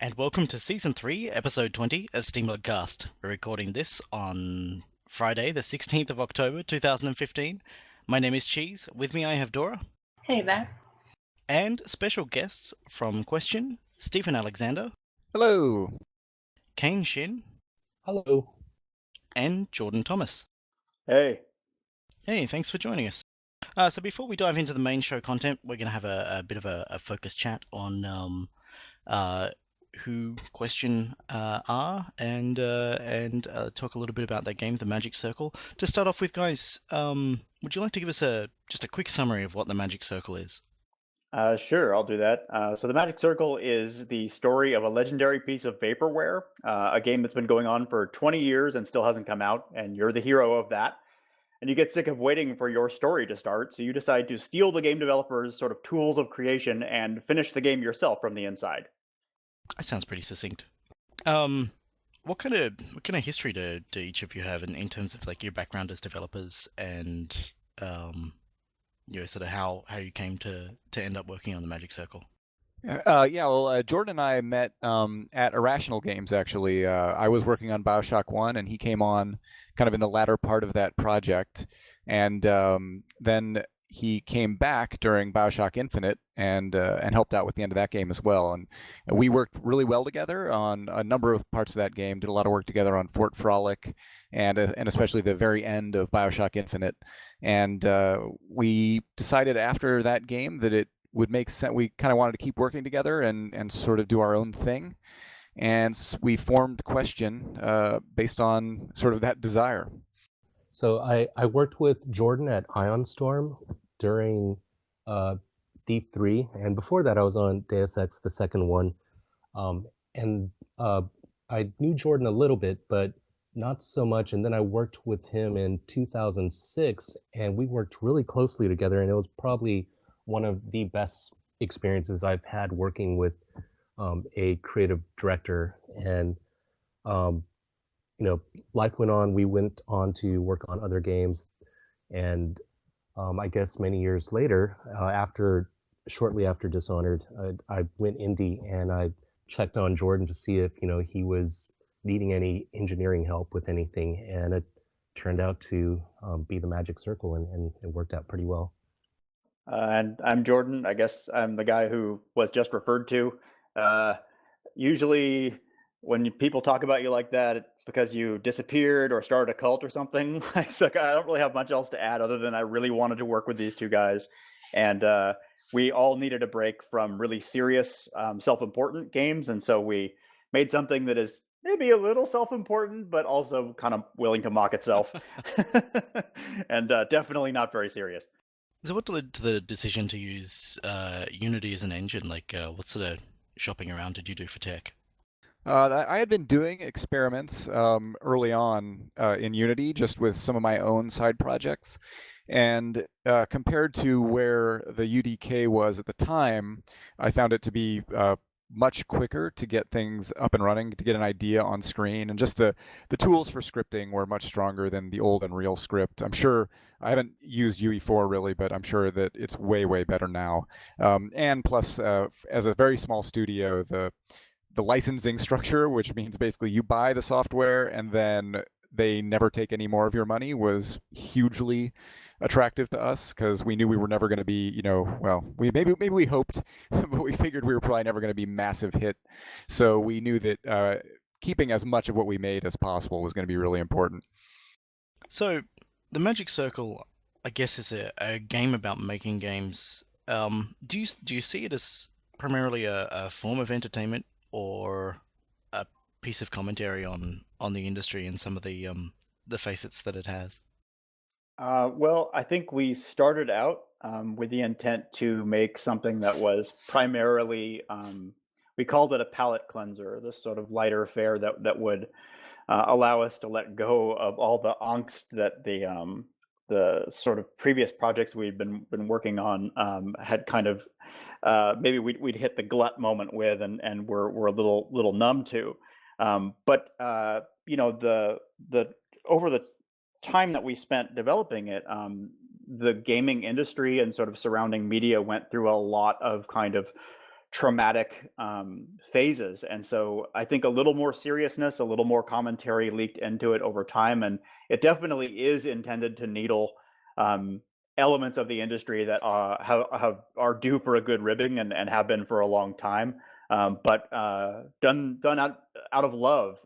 and welcome to Season 3, Episode 20 of SteamLUG Cast. We're recording this on Friday, the 16th of October, 2015. My name is Cheese. With me I have Dora. Hey there. And special guests from Question, Stephen Alexander. Hello. Kain Shin. Hello. And Jordan Thomas. Hey. Hey, thanks for joining us. So before we dive into the main show content, we're going to have a bit of a focus chat on who Question are and talk a little bit about that game, the Magic Circle. To start off with, guys, would you like to give us just a quick summary of what the Magic Circle is? Sure, I'll do that. So the Magic Circle is the story of a legendary piece of vaporware, a game that's been going on for 20 years and still hasn't come out, and you're the hero of that. And you get sick of waiting for your story to start, so you decide to steal the game developers' sort of tools of creation and finish the game yourself from the inside. That sounds pretty succinct. What kind of history do each of you have in terms of like your background as developers and sort of how you came to end up working on the Magic Circle? Jordan and I met at Irrational Games, actually. I was working on BioShock 1, and he came on kind of in the latter part of that project. And then he came back during BioShock Infinite and helped out with the end of that game as well. And we worked really well together on a number of parts of that game, did a lot of work together on Fort Frolic and especially the very end of BioShock Infinite. And we decided after that game that it would make sense. We kind of wanted to keep working together and sort of do our own thing. And we formed Question based on sort of that desire. So I worked with Jordan at Ion Storm during Thief 3, and before that I was on Deus Ex, the second one. I knew Jordan a little bit, but not so much. And then I worked with him in 2006, and we worked really closely together, and it was probably one of the best experiences I've had working with a creative director. And life went on. We went on to work on other games, and I guess many years later, shortly after Dishonored, I went indie and I checked on Jordan to see if he was needing any engineering help with anything, and it turned out to be the Magic Circle, and it worked out pretty well. And I'm Jordan. I guess I'm the guy who was just referred to. Usually when people talk about you like that, it's because you disappeared or started a cult or something. So I don't really have much else to add other than I really wanted to work with these two guys. And we all needed a break from really serious, self-important games. And so we made something that is maybe a little self-important, but also kind of willing to mock itself. And definitely not very serious. So what led to the decision to use Unity as an engine? Like, what sort of shopping around did you do for tech? I had been doing experiments early on in Unity, just with some of my own side projects. And compared to where the UDK was at the time, I found it to be much quicker to get things up and running, to get an idea on screen, and just the tools for scripting were much stronger than the old Unreal script. I'm sure I haven't used UE4 really, but I'm sure that it's way better now. And plus, as a very small studio, the licensing structure, which means basically you buy the software and then they never take any more of your money, was hugely attractive to us because we knew we were never going to be, maybe we hoped, but we figured we were probably never going to be massive hit. So we knew that keeping as much of what we made as possible was going to be really important. So the Magic Circle, I guess, is a game about making games. Do you see it as primarily a form of entertainment or a piece of commentary on the industry and some of the facets that it has? Well, I think we started out with the intent to make something that was primarily, we called it a palate cleanser, this sort of lighter fare that would allow us to let go of all the angst that the sort of previous projects we'd been working on had kind of maybe we'd hit the glut moment with, and we're a little numb to. But the over the time that we spent developing it, the gaming industry and sort of surrounding media went through a lot of kind of traumatic phases. And so I think a little more seriousness, a little more commentary leaked into it over time, and it definitely is intended to needle elements of the industry that are due for a good ribbing and have been for a long time, but done out of love.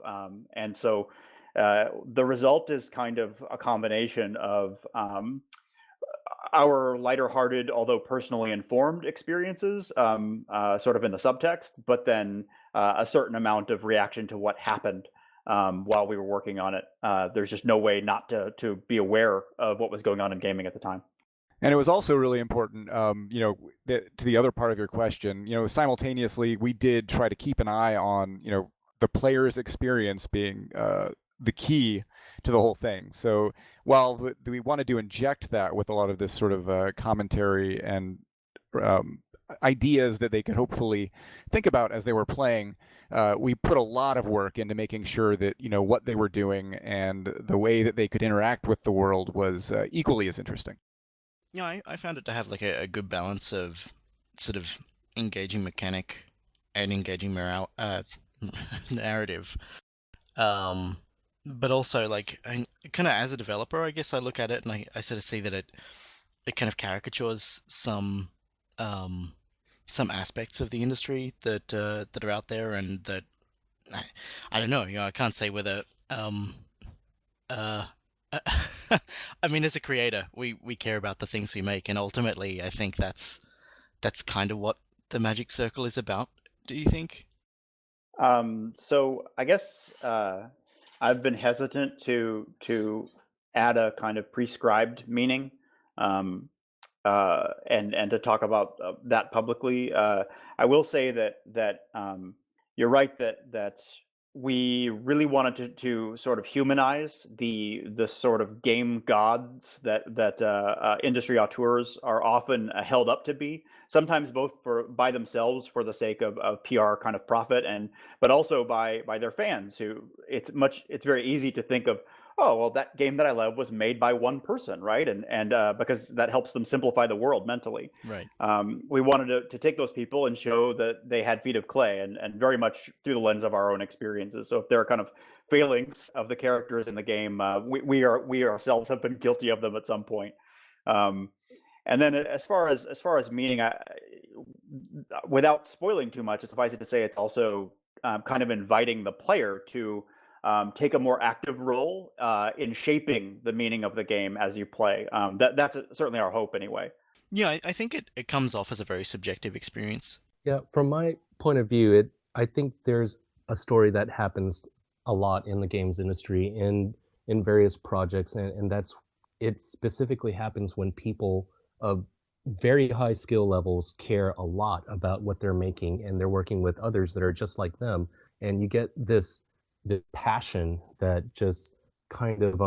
And so the result is kind of a combination of our lighter-hearted, although personally informed experiences, sort of in the subtext, but then a certain amount of reaction to what happened while we were working on it. There's just no way not to be aware of what was going on in gaming at the time. And it was also really important, to the other part of your question, simultaneously, we did try to keep an eye on, the player's experience being the key to the whole thing. So while we wanted to inject that with a lot of this sort of commentary and ideas that they could hopefully think about as they were playing, we put a lot of work into making sure that, what they were doing and the way that they could interact with the world was equally as interesting. Yeah, I found it to have like a good balance of sort of engaging mechanic and engaging narrative. But also, like, kind of as a developer, I guess I look at it and I sort of see that it kind of caricatures some aspects of the industry that are out there, and that I don't know. I can't say whether I mean, as a creator, we care about the things we make, and ultimately, I think that's kind of what the Magic Circle is about. Do you think? So I guess I've been hesitant to add a kind of prescribed meaning, and to talk about that publicly. I will say that you're right that we really wanted to sort of humanize the sort of game gods that industry auteurs are often held up to be. Sometimes both by themselves for the sake of PR kind of profit, but also by their fans, who it's very easy to think of, oh, well, that game that I love was made by one person, right? And because that helps them simplify the world mentally. Right. We wanted to take those people and show that they had feet of clay, and very much through the lens of our own experiences. So if there are kind of failings of the characters in the game, we ourselves have been guilty of them at some point. And then as far as meaning, without spoiling too much, suffice it to say, it's also kind of inviting the player to take a more active role in shaping the meaning of the game as you play. That's certainly our hope, anyway. Yeah, I think it comes off as a very subjective experience. Yeah, from my point of view, I think there's a story that happens a lot in the games industry in various projects, and it specifically happens when people of very high skill levels care a lot about what they're making, and they're working with others that are just like them, and you get this passion that just kind of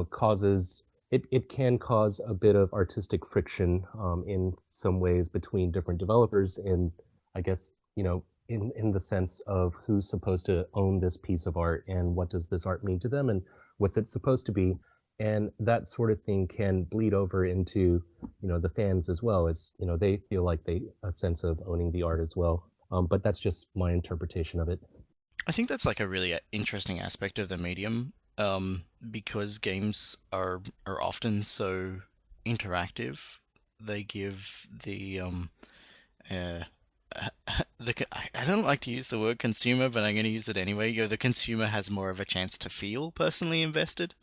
causes it can cause a bit of artistic friction in some ways between different developers, in I guess in the sense of who's supposed to own this piece of art, and what does this art mean to them, and what's it supposed to be. And that sort of thing can bleed over into the fans as well, as they feel like a sense of owning the art as well. But that's just my interpretation of it. I think that's like a really interesting aspect of the medium, because games are often so interactive. They give the I don't like to use the word consumer, but I'm going to use it anyway. The consumer has more of a chance to feel personally invested.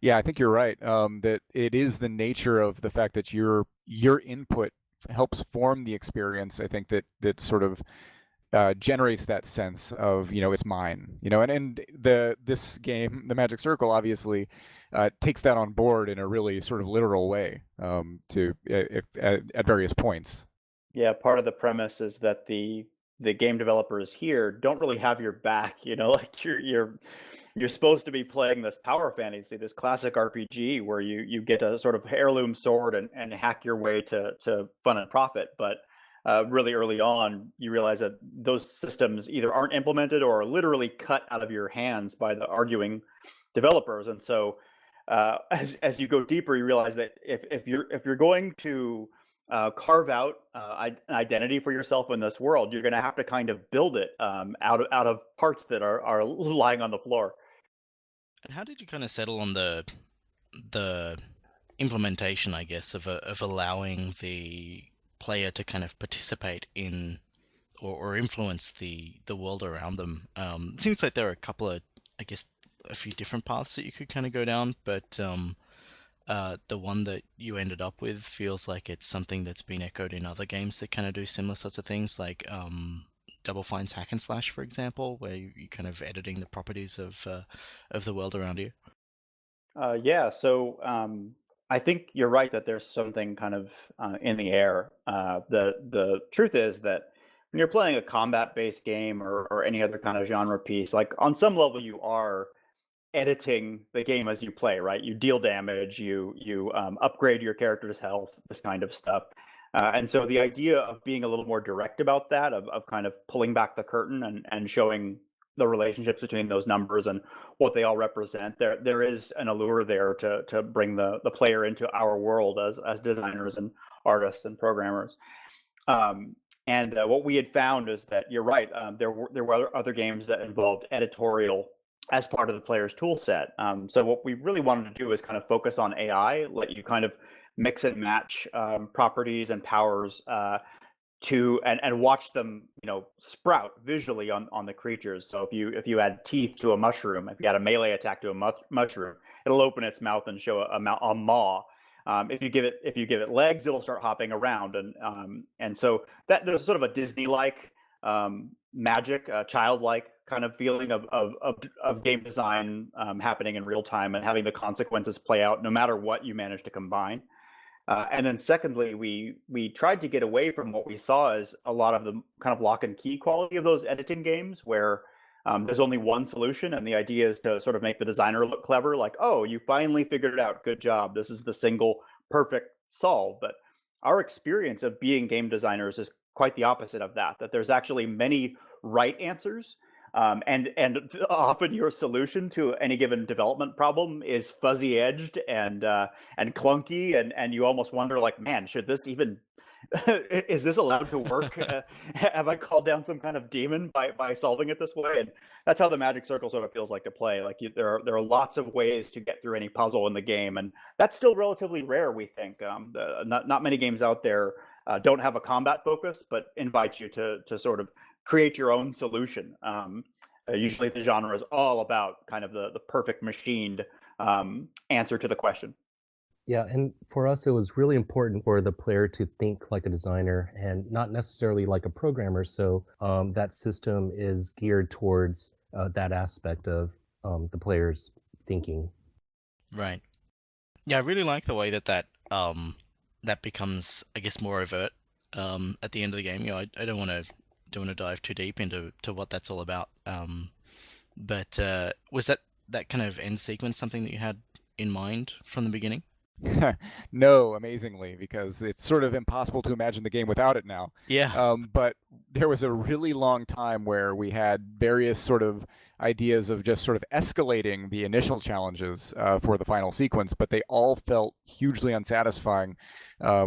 Yeah, I think you're right. That it is the nature of the fact that your input helps form the experience. I think that sort of generates that sense of it's mine. And this game, the Magic Circle, obviously takes that on board in a really sort of literal way at various points. Yeah, part of the premise is that the game developers here don't really have your back. Like you're supposed to be playing this power fantasy, this classic RPG where you get a sort of heirloom sword and hack your way to fun and profit. But really early on, you realize that those systems either aren't implemented or are literally cut out of your hands by the arguing developers. And so as you go deeper, you realize that if you're going to carve out an identity for yourself in this world, you're going to have to kind of build it out of parts that are lying on the floor. And how did you kind of settle on the implementation, I guess, of allowing the player to kind of participate in or influence the world around them? It seems like there are a couple of, I guess, a few different paths that you could kind of go down, but the one that you ended up with feels like it's something that's been echoed in other games that kind of do similar sorts of things, like Double Fine's Hack and Slash, for example, where you kind of editing the properties of the world around you. Yeah, so I think you're right that there's something kind of in the air. The truth is that when you're playing a combat-based game or any other kind of genre piece, like on some level you are editing the game as you play, right? You deal damage, you upgrade your character's health, this kind of stuff. And so the idea of being a little more direct about that, of kind of pulling back the curtain and showing the relationships between those numbers and what they all represent, there is an allure there to bring the player into our world as designers and artists and programmers. And what we had found is that you're right. There were other games that involved editorial as part of the player's tool set. So what we really wanted to do is kind of focus on AI, let you kind of mix and match properties and powers and watch them, sprout visually on the creatures. So if you add teeth to a mushroom, if you add a melee attack to a mushroom, it'll open its mouth and show a maw. If you give it legs, it'll start hopping around, and so that there's sort of a Disney-like magic, childlike kind of feeling of game design happening in real time and having the consequences play out no matter what you manage to combine. And then secondly, we tried to get away from what we saw as a lot of the kind of lock and key quality of those editing games where there's only one solution, and the idea is to sort of make the designer look clever, like, oh, you finally figured it out, good job, this is the single perfect solve. But our experience of being game designers is quite the opposite of that, that there's actually many right answers. And often your solution to any given development problem is fuzzy edged and clunky, and you almost wonder, like, man, should this even is this allowed to work? Have I called down some kind of demon by solving it this way? And that's how the Magic Circle sort of feels like to play. Like there are lots of ways to get through any puzzle in the game, and that's still relatively rare. We think not many games out there don't have a combat focus, but invite you to sort of create your own solution. Usually, the genre is all about kind of the perfect machined answer to the question. Yeah, and for us, it was really important for the player to think like a designer and not necessarily like a programmer. So that system is geared towards that aspect of the player's thinking. Right. Yeah, I really like the way that becomes, I guess, more overt at the end of the game. I don't want to dive too deep into what that's all about. But was that kind of end sequence something that you had in mind from the beginning? No, amazingly, because it's sort of impossible to imagine the game without it now. Yeah. But there was a really long time where we had various sort of ideas of just sort of escalating the initial challenges for the final sequence, but they all felt hugely unsatisfying.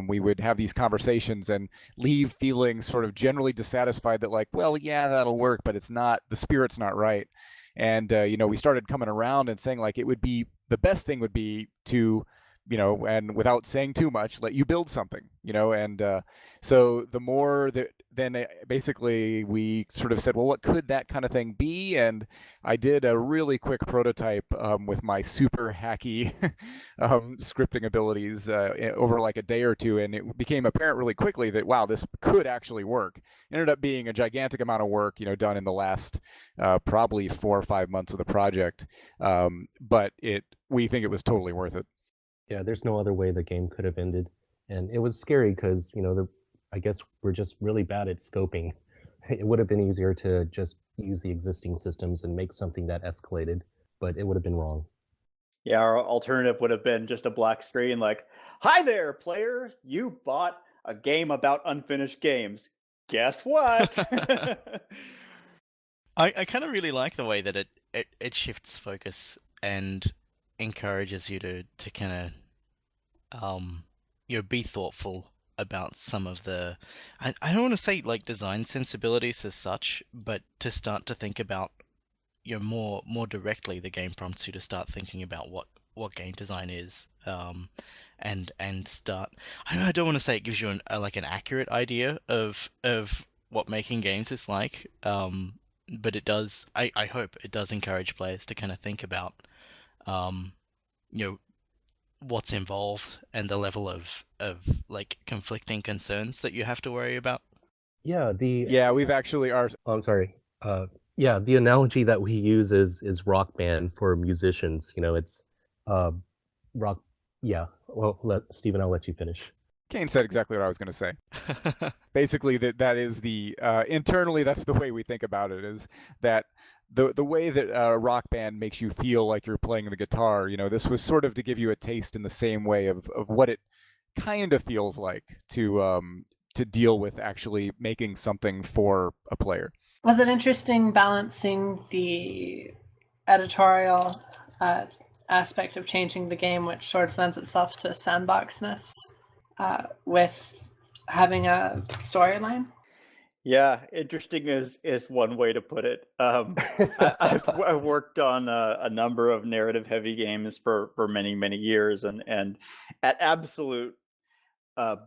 We would have these conversations and leave feeling sort of generally dissatisfied that, like, well, yeah, that'll work, but it's not, the spirit's not right. And, we started coming around and saying, like, it would be, the best thing would be to, and without saying too much, let you build something, and so the more that then basically we sort of said, well, what could that kind of thing be? And I did a really quick prototype with my super hacky scripting abilities over like a day or two, and it became apparent really quickly that, wow, this could actually work. It ended up being a gigantic amount of work, done in the last probably 4 or 5 months of the project, but we think it was totally worth it. Yeah, there's no other way the game could have ended. And it was scary because, I guess we're just really bad at scoping. It would have been easier to just use the existing systems and make something that escalated, but it would have been wrong. Yeah, our alternative would have been just a black screen like, hi there, player, you bought a game about unfinished games. Guess what? I kind of really like the way that it shifts focus and encourages you to kind of be thoughtful about some of the, I don't want to say like design sensibilities as such, but to start to think about, you know, more directly, the game prompts you to start thinking about what game design is, and start. I don't want to say it gives you like an accurate idea of what making games is like, but it does. I hope it does encourage players to kind of think about, you know, what's involved and the level of like conflicting concerns that you have to worry about. Yeah, Yeah, we've actually are. Oh, I'm sorry. Yeah, the analogy that we use is rock band for musicians. You know, it's rock. Yeah. Well, Stephen, I'll let you finish. Kain said exactly what I was going to say. Basically, that is the internally, that's the way we think about it, is that the way that a rock band makes you feel like you're playing the guitar, you know, this was sort of to give you a taste in the same way of what it kind of feels like to deal with actually making something for a player. Was it interesting balancing the editorial aspect of changing the game, which sort of lends itself to sandboxness, with having a storyline? Yeah, interesting is one way to put it. I've worked on a number of narrative heavy games for many years, and at absolute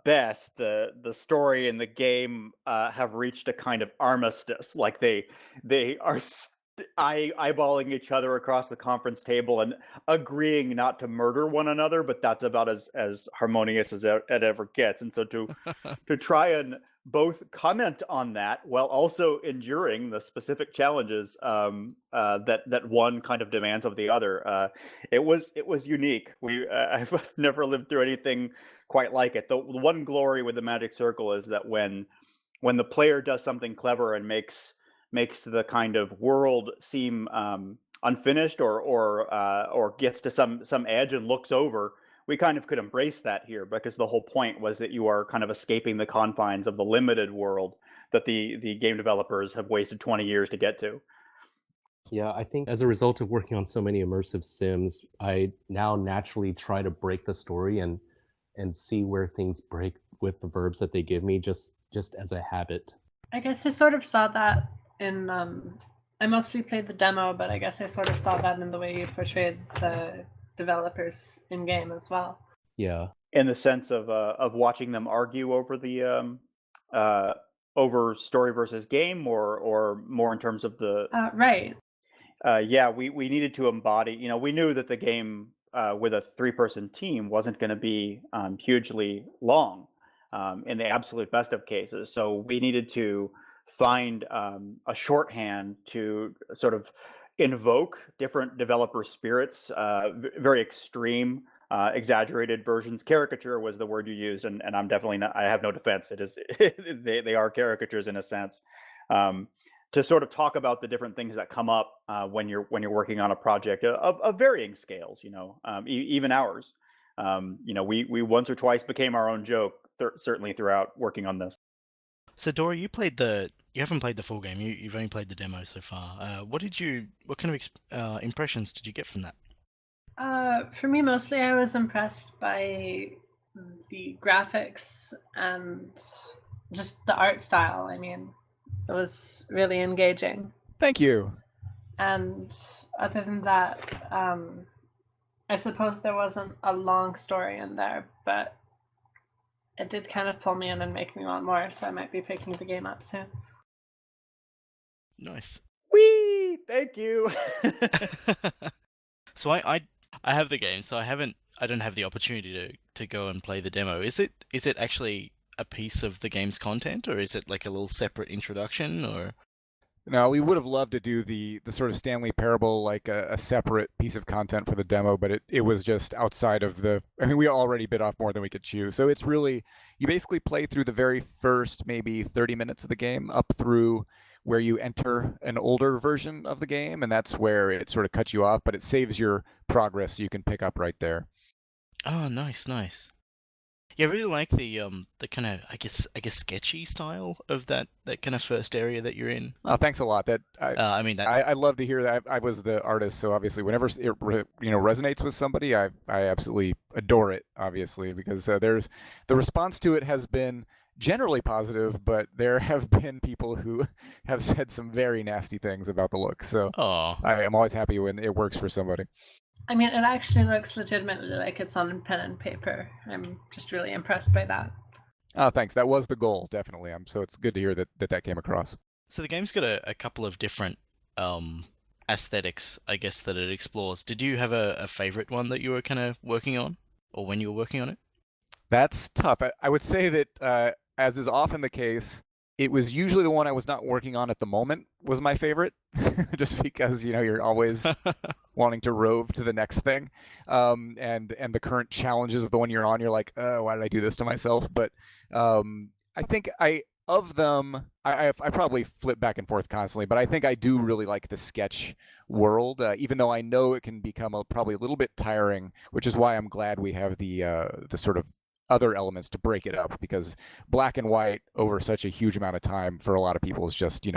best, the story and the game have reached a kind of armistice. Like they are eyeballing each other across the conference table and agreeing not to murder one another, but that's about as harmonious as it ever gets. And so to try and both comment on that while also enduring the specific challenges that one kind of demands of the other, it was unique. I've never lived through anything quite like it. The one glory with the Magic Circle is that when the player does something clever and makes the kind of world seem unfinished or gets to some edge and looks over, we kind of could embrace that here, because the whole point was that you are kind of escaping the confines of the limited world that the game developers have wasted 20 years to get to. Yeah, I think as a result of working on so many immersive sims, I now naturally try to break the story and see where things break with the verbs that they give me, just as a habit. I guess I sort of saw that in I mostly played the demo, but I guess I sort of saw that in the way you portrayed the developers in game as well. Yeah, in the sense of watching them argue over the over story versus game, or more in terms of the right. Yeah, we needed to embody. You know, we knew that the game with a 3-person team wasn't going to be hugely long in the absolute best of cases. So we needed to find a shorthand to sort of invoke different developer spirits, very extreme, exaggerated versions. Caricature was the word you used, and I'm definitely not. I have no defense. It is they are caricatures in a sense. To sort of talk about the different things that come up when you're working on a project of varying scales, you know, even ours. You know, we once or twice became our own joke, certainly throughout working on this. So Dora, you haven't played the full game. You've only played the demo so far. What kind of impressions did you get from that? For me, mostly I was impressed by the graphics and just the art style. I mean, it was really engaging. Thank you. And other than that, I suppose there wasn't a long story in there, but it did kind of pull me in and make me want more, so I might be picking the game up soon. Nice. Whee! Thank you. So I have the game, so I don't have the opportunity to go and play the demo. Is it actually a piece of the game's content, or is it like a little separate introduction, or? No, we would have loved to do the sort of Stanley Parable, like a separate piece of content for the demo, but it was just outside of the. I mean, we already bit off more than we could chew. So it's really, you basically play through the very first maybe 30 minutes of the game up through where you enter an older version of the game, and that's where it sort of cuts you off, but it saves your progress so you can pick up right there. Oh, nice. Yeah, I really like the kind of I guess sketchy style of that kind of first area that you're in. Oh, thanks a lot. That I love to hear that. I was the artist, so obviously whenever it resonates with somebody, I absolutely adore it, obviously, because the response to it has been generally positive, but there have been people who have said some very nasty things about the look. So Oh, I am always happy when it works for somebody. I mean, it actually looks legitimately like it's on pen and paper. I'm just really impressed by that. Oh, thanks. That was the goal, definitely. So it's good to hear that came across. so the game's got a couple of different aesthetics, I guess, that it explores. Did you have a favorite one that you were kind of working on, or when you were working on it? That's tough. I would say that, as is often the case, it was usually the one I was not working on at the moment was my favorite, just because you're always wanting to rove to the next thing, and the current challenges of the one you're on, you're like, oh, why did I do this to myself? But I think of them, I probably flip back and forth constantly, but I think I do really like the sketch world, even though I know it can become probably a little bit tiring, which is why I'm glad we have the sort of other elements to break it up, because black and white over such a huge amount of time for a lot of people is just,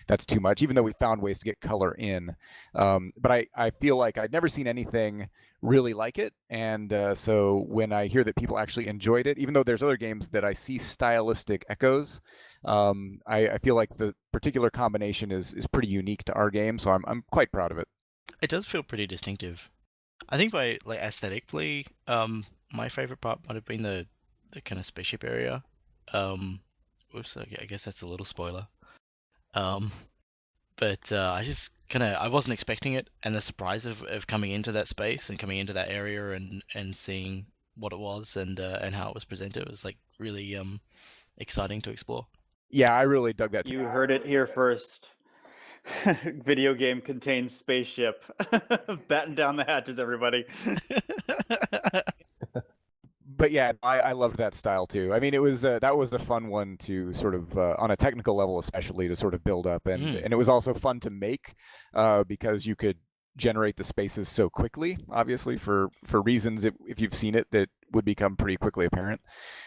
that's too much, even though we found ways to get color in. But I feel like I'd never seen anything really like it. And so when I hear that people actually enjoyed it, even though there's other games that I see stylistic echoes, I feel like the particular combination is pretty unique to our game. So I'm quite proud of it. It does feel pretty distinctive. I think by aesthetically, my favorite part might have been the kind of spaceship area. Whoops, I guess that's a little spoiler. But I wasn't expecting it, and the surprise of coming into that space and coming into that area and seeing what it was and how it was presented was like really exciting to explore. Yeah, I really dug that. You heard it here first. Video game contains spaceship. Batten down the hatches, everybody. But yeah, I loved that style too. I mean, it was that was a fun one to sort of on a technical level, especially to sort of build up, and it was also fun to make because you could generate the spaces so quickly. Obviously, for reasons if you've seen it that would become pretty quickly apparent.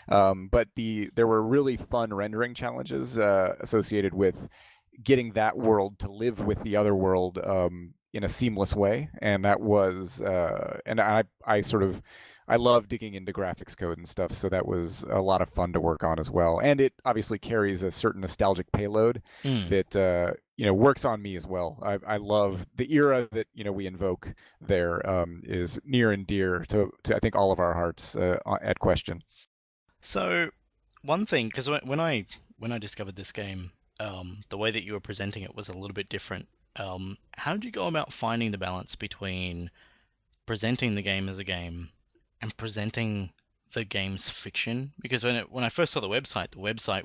But there were really fun rendering challenges associated with getting that world to live with the other world in a seamless way, and that was and I love digging into graphics code and stuff, so that was a lot of fun to work on as well. And it obviously carries a certain nostalgic payload that works on me as well. I love the era that we invoke there is near and dear to I think all of our hearts at Question. So one thing, because when I discovered this game, the way that you were presenting it was a little bit different. How did you go about finding the balance between presenting the game as a game and presenting the game's fiction? Because when I first saw the website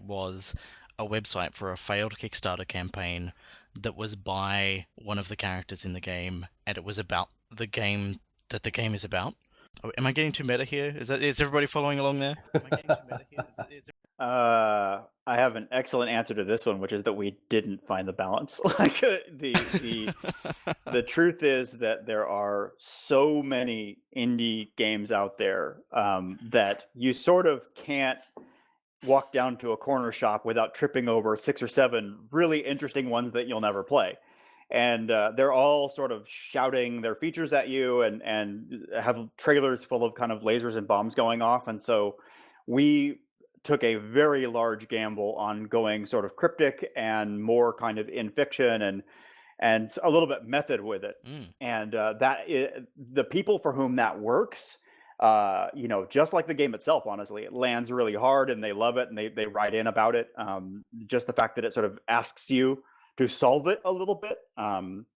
was a website for a failed Kickstarter campaign that was by one of the characters in the game, and it was about the game that the game is about. Am I getting too meta here? Is everybody following along there? Am I getting too meta here? I have an excellent answer to this one, which is that we didn't find the balance. Like the truth is that there are so many indie games out there that you sort of can't walk down to a corner shop without tripping over 6 or 7 really interesting ones that you'll never play. And they're all sort of shouting their features at you and have trailers full of kind of lasers and bombs going off. And so we took a very large gamble on going sort of cryptic and more kind of in fiction and a little bit method with it. And the people for whom that works, just like the game itself, honestly, it lands really hard and they love it and they write in about it. Just the fact that it sort of asks you to solve it a little bit and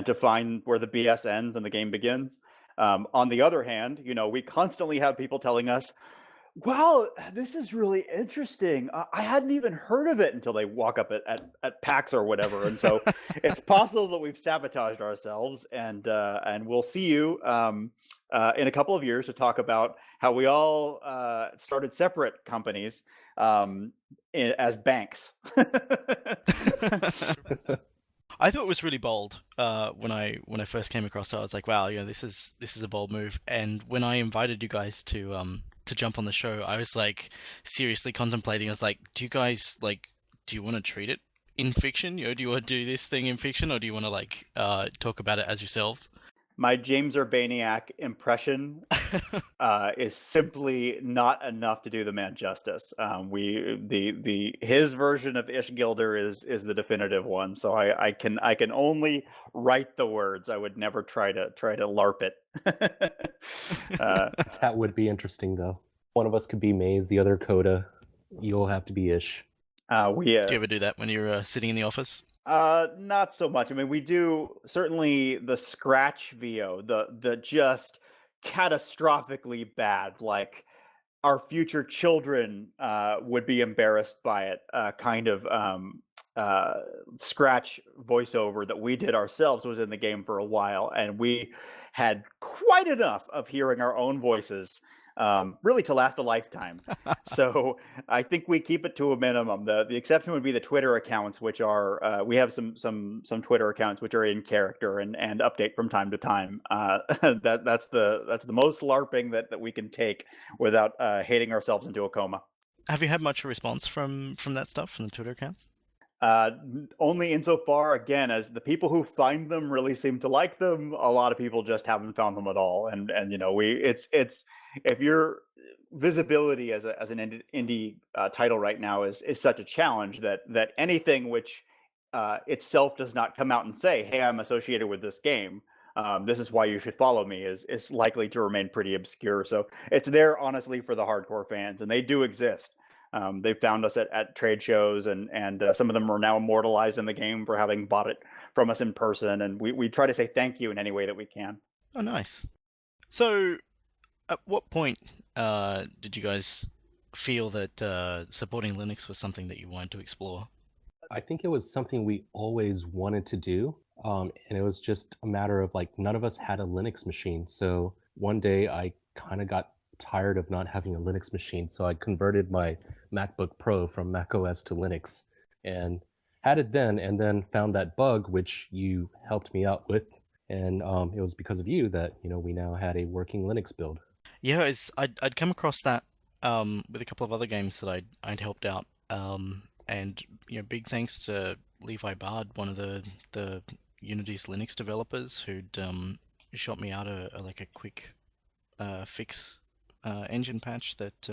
to find where the BS ends and the game begins. On the other hand, we constantly have people telling us, wow, this is really interesting. I hadn't even heard of it until they walk up at PAX or whatever. And so it's possible that we've sabotaged ourselves, and we'll see you in a couple of years to talk about how we all started separate companies as banks. I thought it was really bold when I first came across it. I was like, wow, this is a bold move. And when I invited you guys to jump on the show, I was like seriously contemplating. I was like, do you guys do you want to treat it in fiction? Do you want to do this thing in fiction, or do you want to talk about it as yourselves? my James Urbaniak impression is simply not enough to do the man justice. His version of Ishgilder is the definitive one. So I can only write the words. I would never try to LARP it. That would be interesting, though. One of us could be Maze, the other Coda. You'll have to be Ish. Do you ever do that when you're sitting in the office? Not so much. I mean, we do certainly the scratch VO, the just catastrophically bad, like our future children would be embarrassed by it, kind of scratch voiceover that we did ourselves was in the game for a while, and we had quite enough of hearing our own voices really to last a lifetime. So I think we keep it to a minimum. The exception would be the Twitter accounts, which are we have some Twitter accounts which are in character and update from time to time. That's the most LARPing that we can take without hating ourselves into a coma. Have you had much response from that stuff, from the Twitter accounts? Only insofar, again, as the people who find them really seem to like them. A lot of people just haven't found them at all, and you know, it's if your visibility as an indie title right now is such a challenge that anything which itself does not come out and say, "Hey, I'm associated with this game. This is why you should follow me," is likely to remain pretty obscure. So it's there, honestly, for the hardcore fans, and they do exist. They found us at trade shows, and some of them are now immortalized in the game for having bought it from us in person. And we try to say thank you in any way that we can. Oh, nice. So, at what point did you guys feel that supporting Linux was something that you wanted to explore? I think it was something we always wanted to do, and it was just a matter of, like, none of us had a Linux machine. So one day I kind of got tired of not having a Linux machine, so I converted my MacBook Pro from macOS to Linux and had it then, and then found that bug which you helped me out with, and it was because of you that, you know, we now had a working Linux build. Yeah, I'd come across that with a couple of other games that I'd helped out, and you know, big thanks to Levi Bard, one of the Unity's Linux developers, who'd shot me out a quick fix engine patch that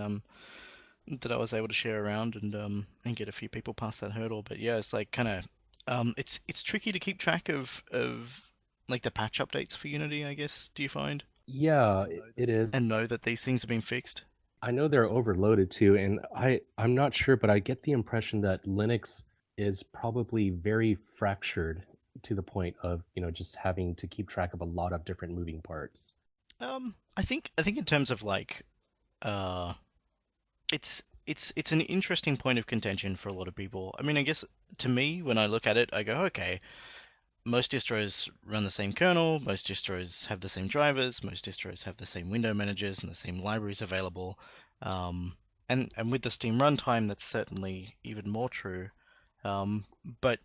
I was able to share around and get a few people past that hurdle. But yeah, it's like kind of it's tricky to keep track of like the patch updates for Unity, I guess. Do you find? Yeah, it is. And know that these things have been fixed. I know they're overloaded too, and I'm not sure, but I get the impression that Linux is probably very fractured to the point of, you know, just having to keep track of a lot of different moving parts. I think in terms of like, it's an interesting point of contention for a lot of people. I mean, I guess to me, when I look at it, I go, okay, most distros run the same kernel, most distros have the same drivers, most distros have the same window managers and the same libraries available. And with the Steam runtime, that's certainly even more true. But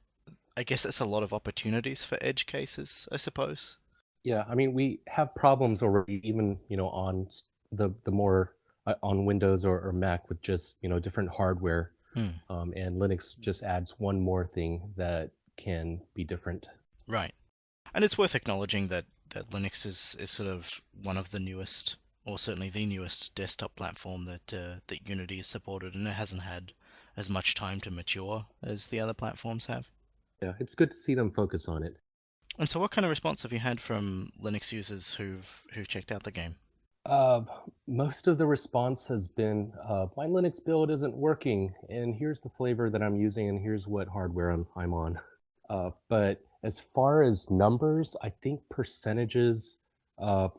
I guess it's a lot of opportunities for edge cases, I suppose. Yeah, I mean, we have problems already, even, you know, on the more on Windows or Mac with just, you know, different hardware. And Linux just adds one more thing that can be different. Right. And it's worth acknowledging that Linux is sort of one of the newest, or certainly the newest desktop platform that Unity has supported, and it hasn't had as much time to mature as the other platforms have. Yeah, it's good to see them focus on it. And so what kind of response have you had from Linux users who've checked out the game? Most of the response has been, my Linux build isn't working, and here's the flavor that I'm using, and here's what hardware I'm on. But as far as numbers, I think percentages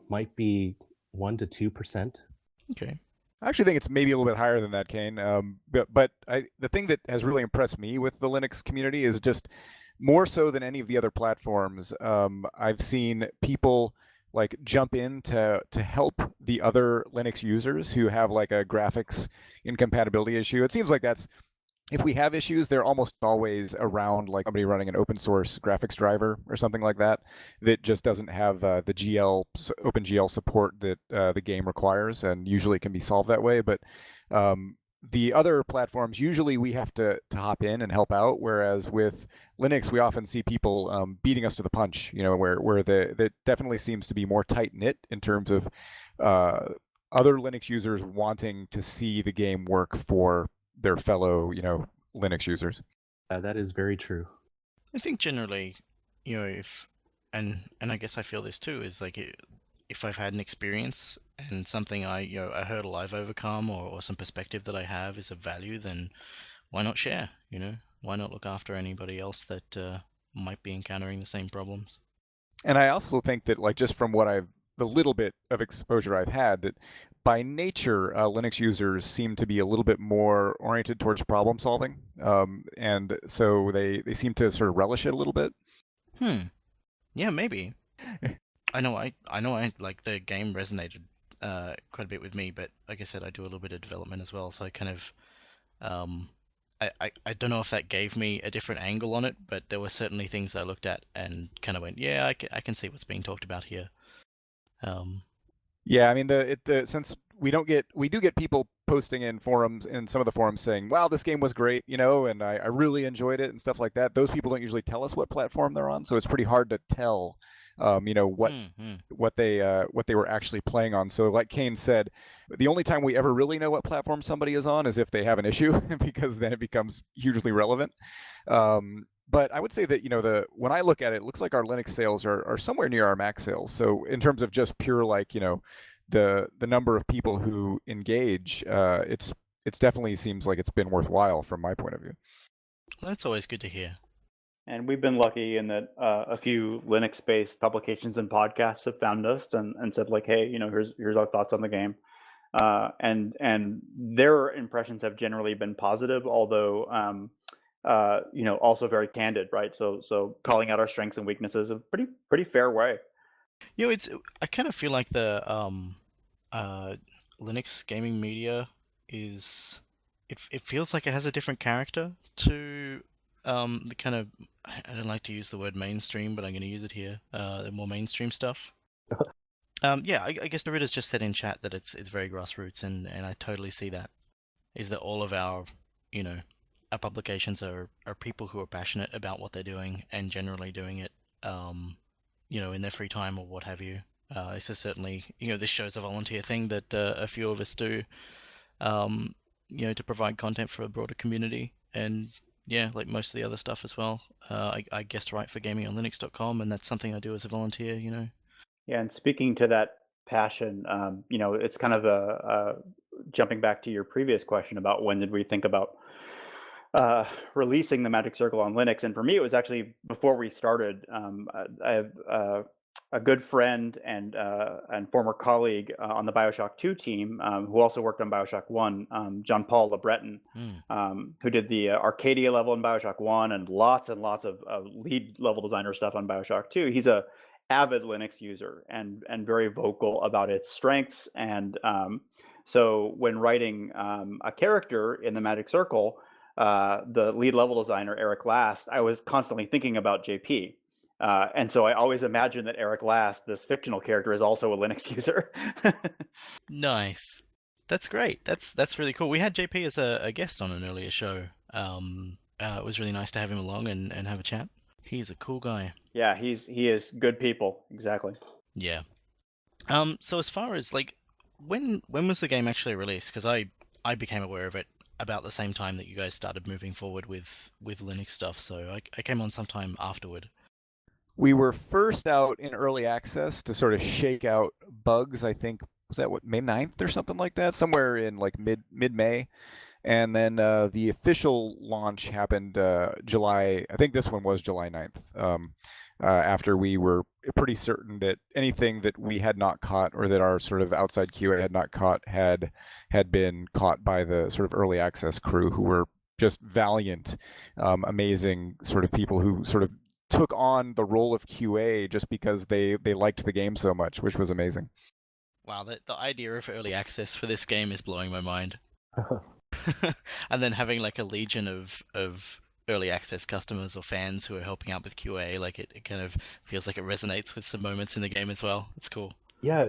might be 1% to 2%. Okay. I actually think it's maybe a little bit higher than that, Kain. But the thing that has really impressed me with the Linux community is just more so than any of the other platforms. I've seen people like jump in to help the other Linux users who have like a graphics incompatibility issue. It seems like that's, if we have issues, they're almost always around like somebody running an open source graphics driver or something like that that just doesn't have the OpenGL support that the game requires, and usually it can be solved that way. But the other platforms, usually we have to hop in and help out, whereas with Linux, we often see people beating us to the punch, where that definitely seems to be more tight-knit in terms of other Linux users wanting to see the game work for their fellow, Linux users. That is very true. I think generally, if and I guess I feel this too, is like if I've had an experience and something a hurdle I've overcome or some perspective that I have is of value, then why not share? Why not look after anybody else that might be encountering the same problems? And I also think that, like, just from the little bit of exposure I've had, that by nature, Linux users seem to be a little bit more oriented towards problem solving, and so they seem to sort of relish it a little bit. Yeah, maybe. I know I like the game resonated quite a bit with me, but like I said, I do a little bit of development as well, so I kind of I don't know if that gave me a different angle on it, but there were certainly things I looked at and kind of went, yeah, I can see what's being talked about here. Yeah, I mean, since we do get people posting in some of the forums saying, "Wow, this game was great," and I really enjoyed it and stuff like that. Those people don't usually tell us what platform they're on, so it's pretty hard to tell, what they were actually playing on. So, like Kain said, the only time we ever really know what platform somebody is on is if they have an issue, because then it becomes hugely relevant. But I would say that when I look at it, it looks like our Linux sales are somewhere near our Mac sales. So in terms of just pure, like, the number of people who engage, it's definitely seems like it's been worthwhile from my point of view. That's always good to hear. And we've been lucky in that a few Linux-based publications and podcasts have found us and said, like, hey, here's our thoughts on the game. And their impressions have generally been positive, although also very candid, right? So calling out our strengths and weaknesses in a pretty fair way. I kind of feel like the Linux gaming media is it feels like it has a different character to the kind of, I don't like to use the word mainstream, but I'm going to use it here. The more mainstream stuff. I guess Narita's just said in chat that it's very grassroots, and I totally see that. Is that all of our our publications are people who are passionate about what they're doing and generally doing it in their free time or what have you. This is certainly, this show's a volunteer thing that a few of us do, to provide content for a broader community. And yeah, like most of the other stuff as well. I guest write for gamingonlinux.com, and that's something I do as a volunteer, Yeah, and speaking to that passion, it's kind of a jumping back to your previous question about when did we think about releasing the Magic Circle on Linux. And for me, it was actually before we started. I have a good friend and former colleague on the BioShock 2 team, who also worked on BioShock 1, John Paul LeBreton, who did the Arcadia level in BioShock 1 and lots of lead level designer stuff on BioShock 2. He's a avid Linux user and very vocal about its strengths. And so when writing a character in the Magic Circle, the lead level designer, Eric Last, I was constantly thinking about JP. And so I always imagine that Eric Last, this fictional character, is also a Linux user. Nice. That's great. That's really cool. We had JP as a guest on an earlier show. It was really nice to have him along and have a chat. He's a cool guy. Yeah, he is good people. Exactly. Yeah. So as far as, like, when was the game actually released? Because I became aware of it about the same time that you guys started moving forward with Linux stuff, so I came on sometime afterward. We were first out in early access to sort of shake out bugs. I think, was that May 9th or something like that? Somewhere in like mid-May. And then the official launch happened July, I think this one was July 9th, after we were pretty certain that anything that we had not caught, or that our sort of outside QA had not caught, had been caught by the sort of early access crew, who were just valiant, amazing sort of people who sort of took on the role of QA just because they liked the game so much, which was amazing. Wow, the idea of early access for this game is blowing my mind. And then having like a legion of early access customers or fans who are helping out with QA, like it kind of feels like it resonates with some moments in the game as well. It's cool. Yeah,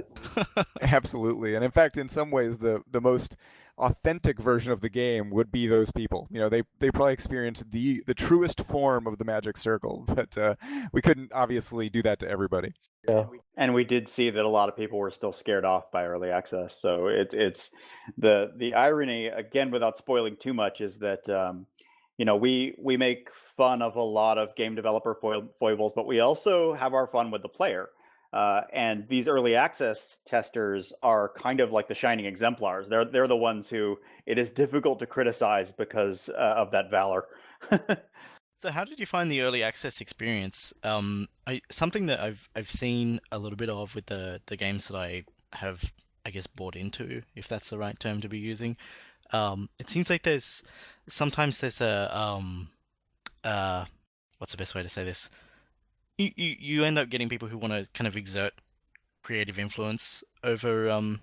Absolutely. And in fact, in some ways, the most authentic version of the game would be those people. They probably experienced the truest form of the magic circle, but we couldn't obviously do that to everybody. yeah. And we did see that a lot of people were still scared off by early access. So it's the irony, again, without spoiling too much, is that we make fun of a lot of game developer foibles, but we also have our fun with the player. And these early access testers are kind of like the shining exemplars. They're the ones who it is difficult to criticize because of that valor. So how did you find the early access experience? Something that I've seen a little bit of with the games that I have, I guess, bought into, if that's the right term to be using. It seems like sometimes there's what's the best way to say this? You end up getting people who want to kind of exert creative influence over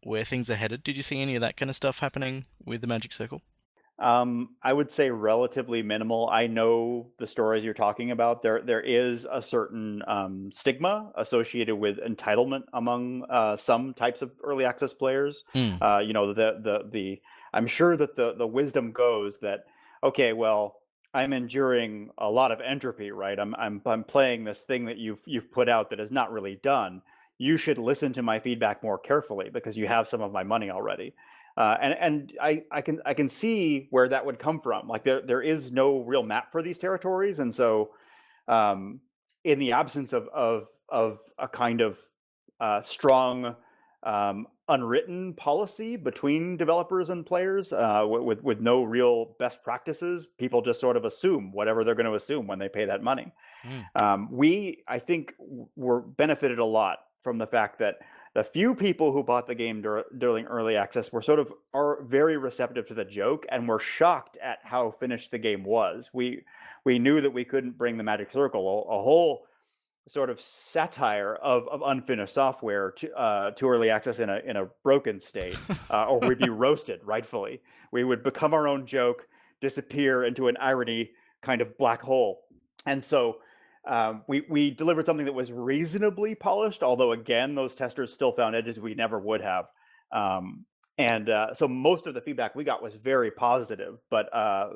where things are headed. Did you see any of that kind of stuff happening with the Magic Circle? I would say relatively minimal. I know the stories you're talking about. There is a certain stigma associated with entitlement among some types of early access players. Mm. I'm sure that the wisdom goes that, okay, well, I'm enduring a lot of entropy, right? I'm playing this thing that you've put out that is not really done. You should listen to my feedback more carefully because you have some of my money already. And I can see where that would come from. Like there is no real map for these territories, and so in the absence of a kind of strong unwritten policy between developers and players, with no real best practices, people just sort of assume whatever they're going to assume when they pay that money. We, I think, were benefited a lot from the fact that the few people who bought the game during early access are very receptive to the joke and were shocked at how finished the game was. We knew that we couldn't bring the Magic Circle, a whole sort of satire of unfinished software, to early access in a broken state, or we'd be roasted rightfully. We would become our own joke, disappear into an irony kind of black hole, and so. We delivered something that was reasonably polished, although again, those testers still found edges we never would have. So most of the feedback we got was very positive, but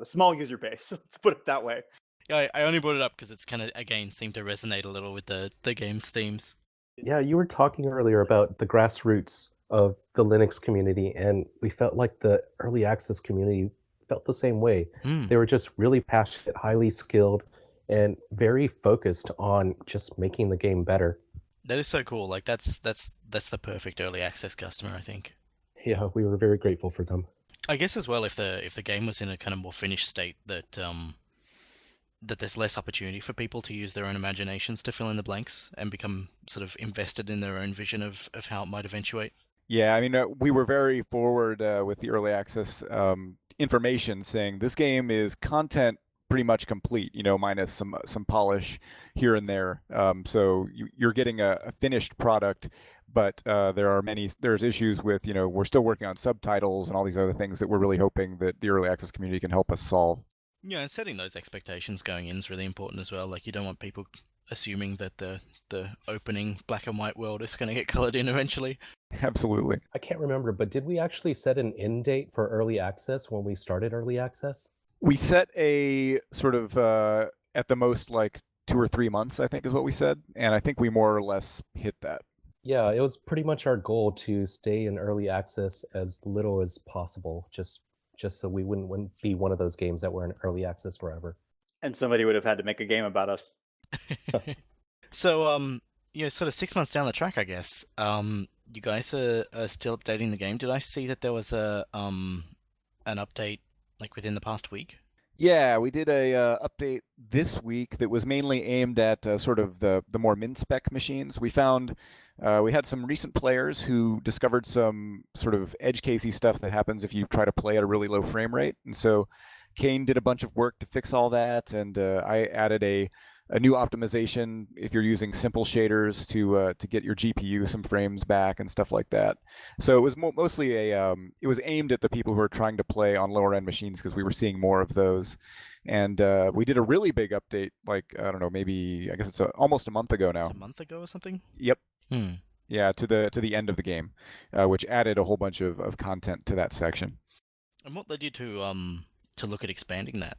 small user base, let's put it that way. Yeah, I only brought it up because it's kind of, again, seemed to resonate a little with the game's themes. Yeah, you were talking earlier about the grassroots of the Linux community, and we felt like the early access community felt the same way. They were just really passionate, highly skilled, and very focused on just making the game better. That is so cool. Like that's the perfect early access customer, I think. Yeah, we were very grateful for them. I guess as well, if the game was in a kind of more finished state, that there's less opportunity for people to use their own imaginations to fill in the blanks and become sort of invested in their own vision of how it might eventuate. Yeah, I mean, we were very forward with the early access information, saying this game is content pretty much complete, minus some polish here and there. So you're getting a finished product, but there's issues with, we're still working on subtitles and all these other things that we're really hoping that the early access community can help us solve. Yeah, and setting those expectations going in is really important as well. Like, you don't want people assuming that the opening black and white world is going to get colored in eventually. Absolutely. I can't remember, but did we actually set an end date for early access when we started early access? We set a sort of, at the most, like 2 or 3 months, I think is what we said. And I think we more or less hit that. Yeah, it was pretty much our goal to stay in early access as little as possible, just so we wouldn't be one of those games that were in early access forever. And somebody would have had to make a game about us. So, sort of 6 months down the track, I guess, you guys are still updating the game. Did I see that there was an update like within the past week? Yeah, we did a update this week that was mainly aimed at sort of the more min-spec machines. We found we had some recent players who discovered some sort of edge casey stuff that happens if you try to play at a really low frame rate. And so Kain did a bunch of work to fix all that, and I added a new optimization if you're using simple shaders to get your GPU some frames back and stuff like that. So it was mostly it was aimed at the people who are trying to play on lower end machines because we were seeing more of those. And we did a really big update, like, I don't know, maybe, I guess it's almost a month ago now. It's a month ago or something? Yep. Yeah, to the end of the game, which added a whole bunch of content to that section. And what led you to look at expanding that?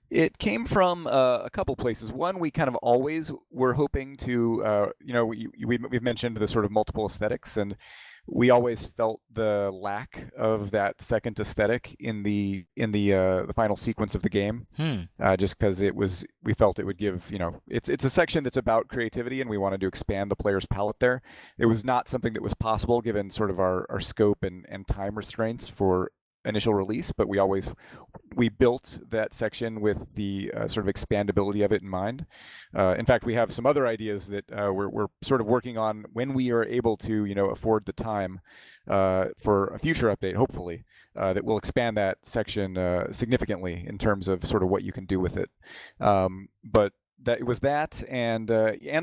It came from a couple places. One, we kind of always were hoping to, we've mentioned the sort of multiple aesthetics, and we always felt the lack of that second aesthetic in the final sequence of the game, just because we felt it would give, it's a section that's about creativity, and we wanted to expand the player's palette there. It was not something that was possible given sort of our scope and time restraints for initial release, but we built that section with the sort of expandability of it in mind. In fact, we have some other ideas that we're sort of working on when we are able to, afford the time for a future update, hopefully, that will expand that section significantly in terms of sort of what you can do with it. But that it was that, and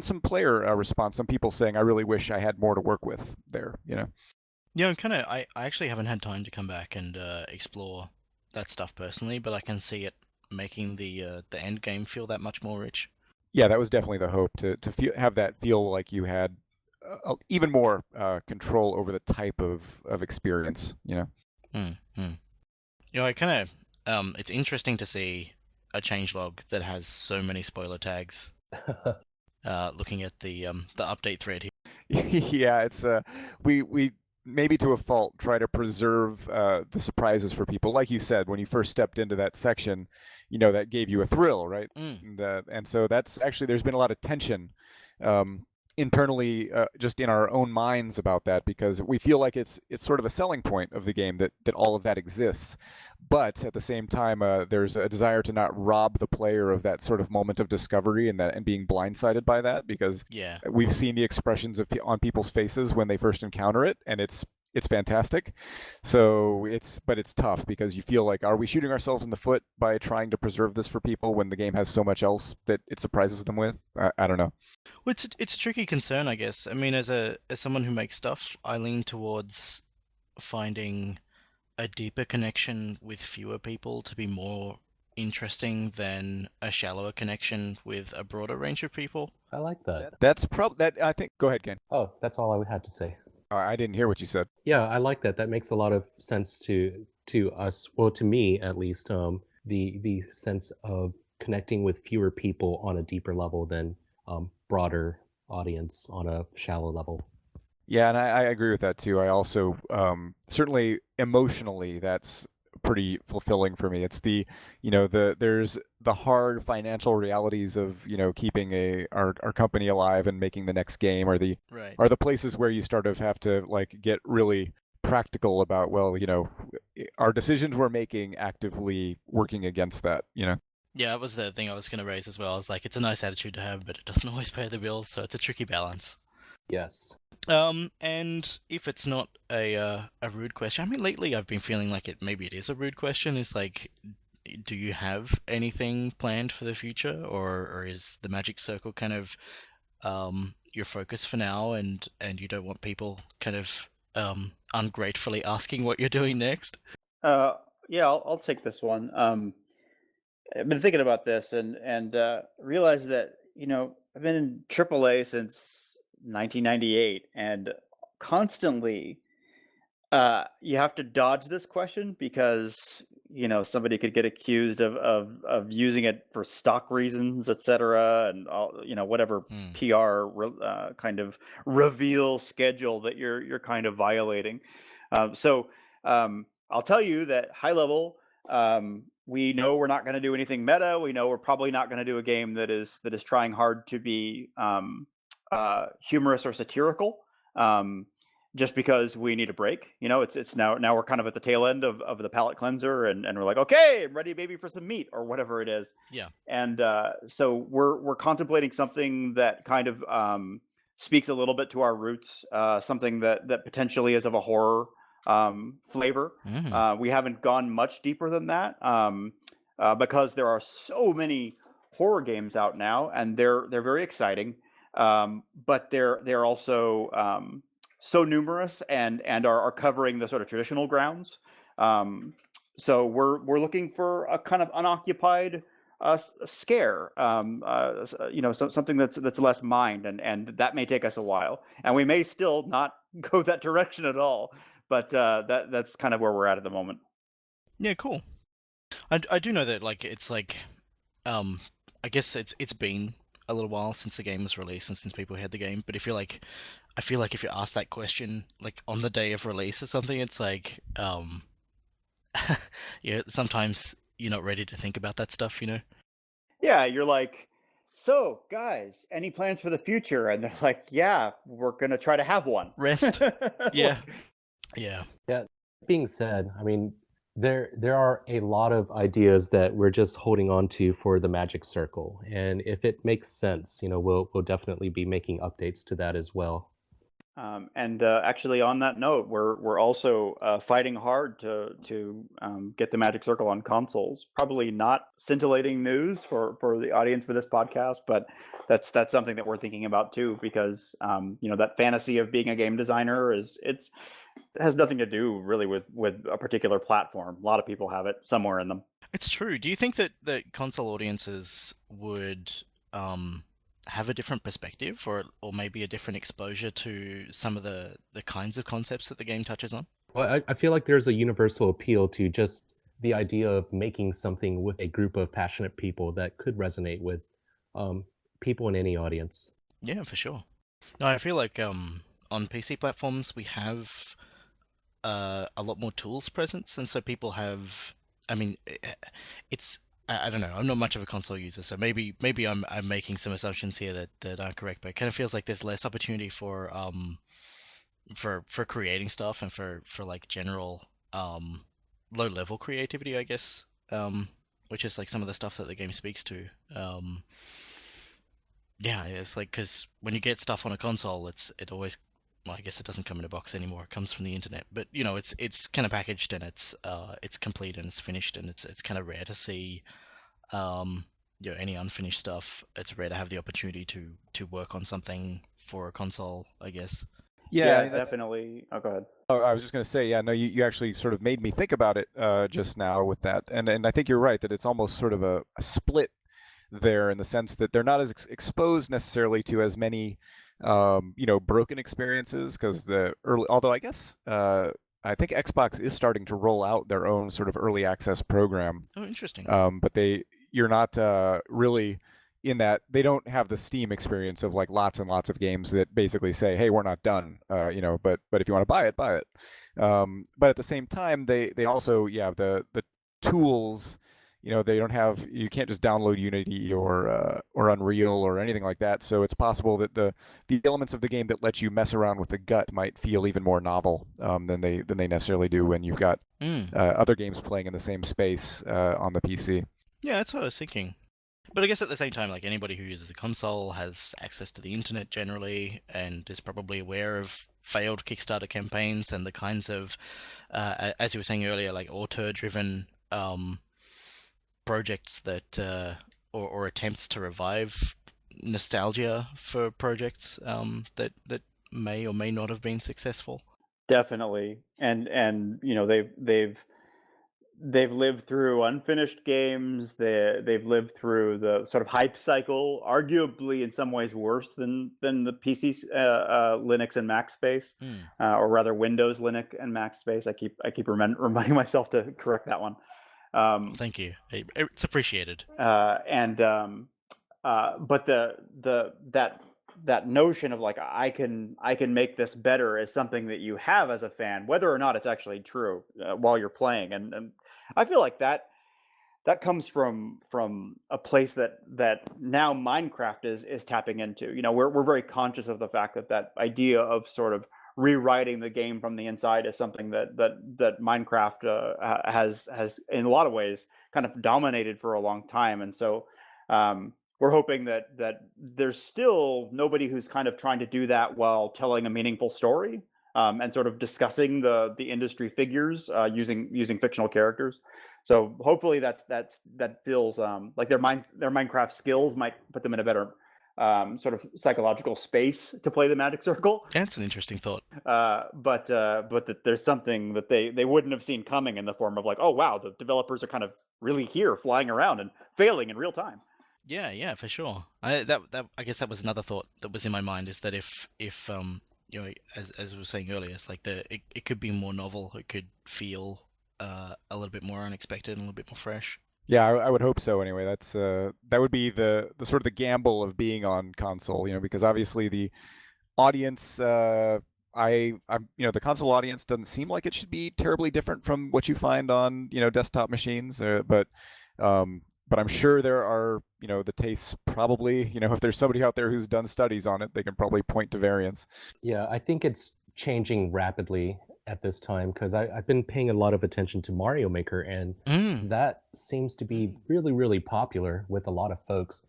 some player response. Some people saying, "I really wish I had more to work with there." Yeah, I actually haven't had time to come back and explore that stuff personally, but I can see it making the end game feel that much more rich. Yeah, that was definitely the hope, to have that feel like you had even more control over the type of experience. It's interesting to see a changelog that has so many spoiler tags. Looking at the update thread here. Yeah, it's we maybe to a fault try to preserve the surprises for people. Like you said, when you first stepped into that section, that gave you a thrill, right? And so that's actually, there's been a lot of tension internally, just in our own minds about that, because we feel like it's sort of a selling point of the game that all of that exists. But at the same time, there's a desire to not rob the player of that sort of moment of discovery and being blindsided by that, because we've seen the expressions on people's faces when they first encounter it, and it's fantastic. So it's tough, because you feel like, are we shooting ourselves in the foot by trying to preserve this for people when the game has so much else that it surprises them with? I don't know. Well, it's a tricky concern, I guess. I mean, as someone who makes stuff, I lean towards finding a deeper connection with fewer people to be more interesting than a shallower connection with a broader range of people. I like that. That's that I think. Go ahead, Kain. Oh, that's all I had to say. I didn't hear what you said. Yeah, I like that. That makes a lot of sense to us. Well, to me at least. The sense of connecting with fewer people on a deeper level than broader audience on a shallow level. Yeah, and I agree with that too. I also certainly emotionally, that's pretty fulfilling for me. It's there's the hard financial realities of keeping our company alive and making the next game, are the places where you start to have to like get really practical about, well, our decisions we're making actively working against that. Yeah, that was the thing I was going to raise as well. It's like, it's a nice attitude to have, but it doesn't always pay the bills, so it's a tricky balance. Yes. And if it's not a rude question, I mean, lately I've been feeling like maybe it is a rude question. It's like, do you have anything planned for the future, or is the Magic Circle kind of your focus for now, and you don't want people kind of ungratefully asking what you're doing next? Yeah, I'll take this one. I've been thinking about this and realized that I've been in AAA since 1998, and constantly you have to dodge this question, because somebody could get accused of using it for stock reasons, etc., and all, whatever PR kind of reveal schedule that you're kind of violating. So I'll tell you that high level, we know we're not going to do anything meta. We know we're probably not going to do a game that is trying hard to be humorous or satirical, just because we need a break. It's now we're kind of at the tail end of the palate cleanser, and we're like, okay, I'm ready maybe for some meat or whatever it is. Yeah. And so we're contemplating something that kind of speaks a little bit to our roots, something that potentially is of a horror flavor. We haven't gone much deeper than that, because there are so many horror games out now, and they're very exciting. But they're also so numerous and are covering the sort of traditional grounds. So we're looking for a kind of unoccupied scare, something that's less mind, and that may take us a while, and we may still not go that direction at all. But that's kind of where we're at the moment. Yeah, cool. I do know that it's I guess it's been a little while since the game was released and since people had the game, but I feel like if you ask that question like on the day of release or something, it's like yeah, sometimes you're not ready to think about that stuff, you know? Yeah, you're like, so guys, any plans for the future? And they're like, yeah, we're gonna try to have one. Rest. Yeah. Yeah. Being said, I mean, there are a lot of ideas that we're just holding on to for the Magic Circle, and if it makes sense, we'll definitely be making updates to that as well. And actually, on that note, we're also fighting hard to get the Magic Circle on consoles. Probably not scintillating news for the audience for this podcast, but that's something that we're thinking about too, because that fantasy of being a game designer it has nothing to do really with a particular platform. A lot of people have it somewhere in them. It's true. Do you think that console audiences would have a different perspective, or maybe a different exposure to some of the kinds of concepts that the game touches on? Well, I feel like there's a universal appeal to just the idea of making something with a group of passionate people that could resonate with people in any audience. Yeah, for sure. No, I feel like on PC platforms we have a lot more tools presence, and so people have. I mean, it's I don't know. I'm not much of a console user, so maybe I'm making some assumptions here that aren't correct. But it kind of feels like there's less opportunity for creating stuff and for like general low level creativity, I guess. Which is like some of the stuff that the game speaks to. Yeah, it's like because when you get stuff on a console, it always. Well, I guess it doesn't come in a box anymore. It comes from the internet, but it's kind of packaged and it's complete and it's finished, and it's kind of rare to see any unfinished stuff. It's rare to have the opportunity to work on something for a console, I guess. Yeah, Yeah, definitely. Oh, go ahead. Oh, I was just going to say, yeah, no, you actually sort of made me think about it just now with that, and I think you're right that it's almost sort of a split there in the sense that they're not as exposed necessarily to as many broken experiences, because although I guess I think Xbox is starting to roll out their own sort of early access program. Oh, interesting. But you're not really in that. They don't have the Steam experience of like lots and lots of games that basically say, hey, we're not done, but if you want to buy it, buy it. But at the same time, they also, the tools. They don't have. You can't just download Unity or Unreal or anything like that. So it's possible that the elements of the game that let you mess around with the gut might feel even more novel than they necessarily do when you've got other games playing in the same space on the PC. Yeah, that's what I was thinking. But I guess at the same time, like anybody who uses a console has access to the internet generally, and is probably aware of failed Kickstarter campaigns and the kinds of, as you were saying earlier, like auteur-driven projects that or attempts to revive nostalgia for projects that may or may not have been successful. Definitely, and they've lived through unfinished games. They've lived through the sort of hype cycle, arguably in some ways worse than the PC Linux and Mac space, or rather Windows Linux and Mac space. I keep reminding myself to correct that one. Thank you. It's appreciated. But that notion of like I can make this better is something that you have as a fan, whether or not it's actually true while you're playing, and I feel like that comes from a place that now Minecraft is tapping into. We're very conscious of the fact that idea of sort of rewriting the game from the inside is something that Minecraft has in a lot of ways kind of dominated for a long time, and so we're hoping that there's still nobody who's kind of trying to do that while telling a meaningful story and sort of discussing the industry figures using fictional characters. So hopefully that feels like their Minecraft skills might put them in a better sort of psychological space to play the magic circle. That's an interesting thought. But that there's something that they wouldn't have seen coming in the form of like, oh wow, the developers are kind of really here, flying around and failing in real time. Yeah, for sure. I guess that was another thought that was in my mind, is that if you know, as we were saying earlier, it's like it could be more novel. It could feel a little bit more unexpected and a little bit more fresh. Yeah, I would hope so. Anyway, that would be the sort of the gamble of being on console, because obviously the audience, I'm the console audience doesn't seem like it should be terribly different from what you find on desktop machines, but I'm sure there are the tastes probably if there's somebody out there who's done studies on it, they can probably point to variants. Yeah, I think it's changing rapidly at this time, because I've been paying a lot of attention to Mario Maker, and that seems to be really, really popular with a lot of folks.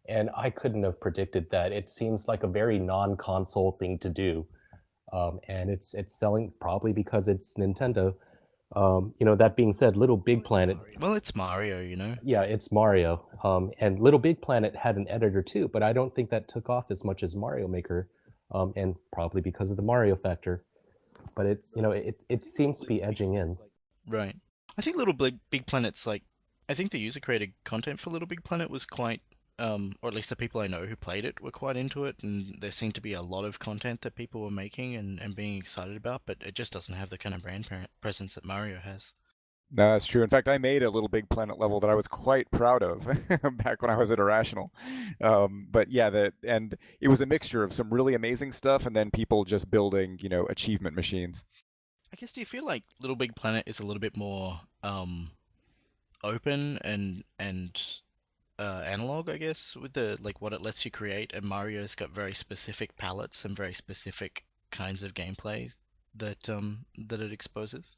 And I couldn't have predicted that. It seems like a very non-console thing to do, and it's selling probably because it's Nintendo. That being said, Little Big Planet. Well, it's Mario, Yeah, it's Mario. And Little Big Planet had an editor too, but I don't think that took off as much as Mario Maker, and probably because of the Mario factor. But it's it seems to be edging in. Right. I think Little Big Planet's I think the user created content for Little Big Planet was quite, or at least the people I know who played it were quite into it, and there seemed to be a lot of content that people were making and being excited about, but it just doesn't have the kind of brand presence that Mario has. No, that's true. In fact, I made a Little Big Planet level that I was quite proud of back when I was at Irrational. But yeah, and it was a mixture of some really amazing stuff and then people just building, achievement machines. I guess, do you feel like Little Big Planet is a little bit more open and analog, I guess, with the what it lets you create, and Mario's got very specific palettes and very specific kinds of gameplay that it exposes?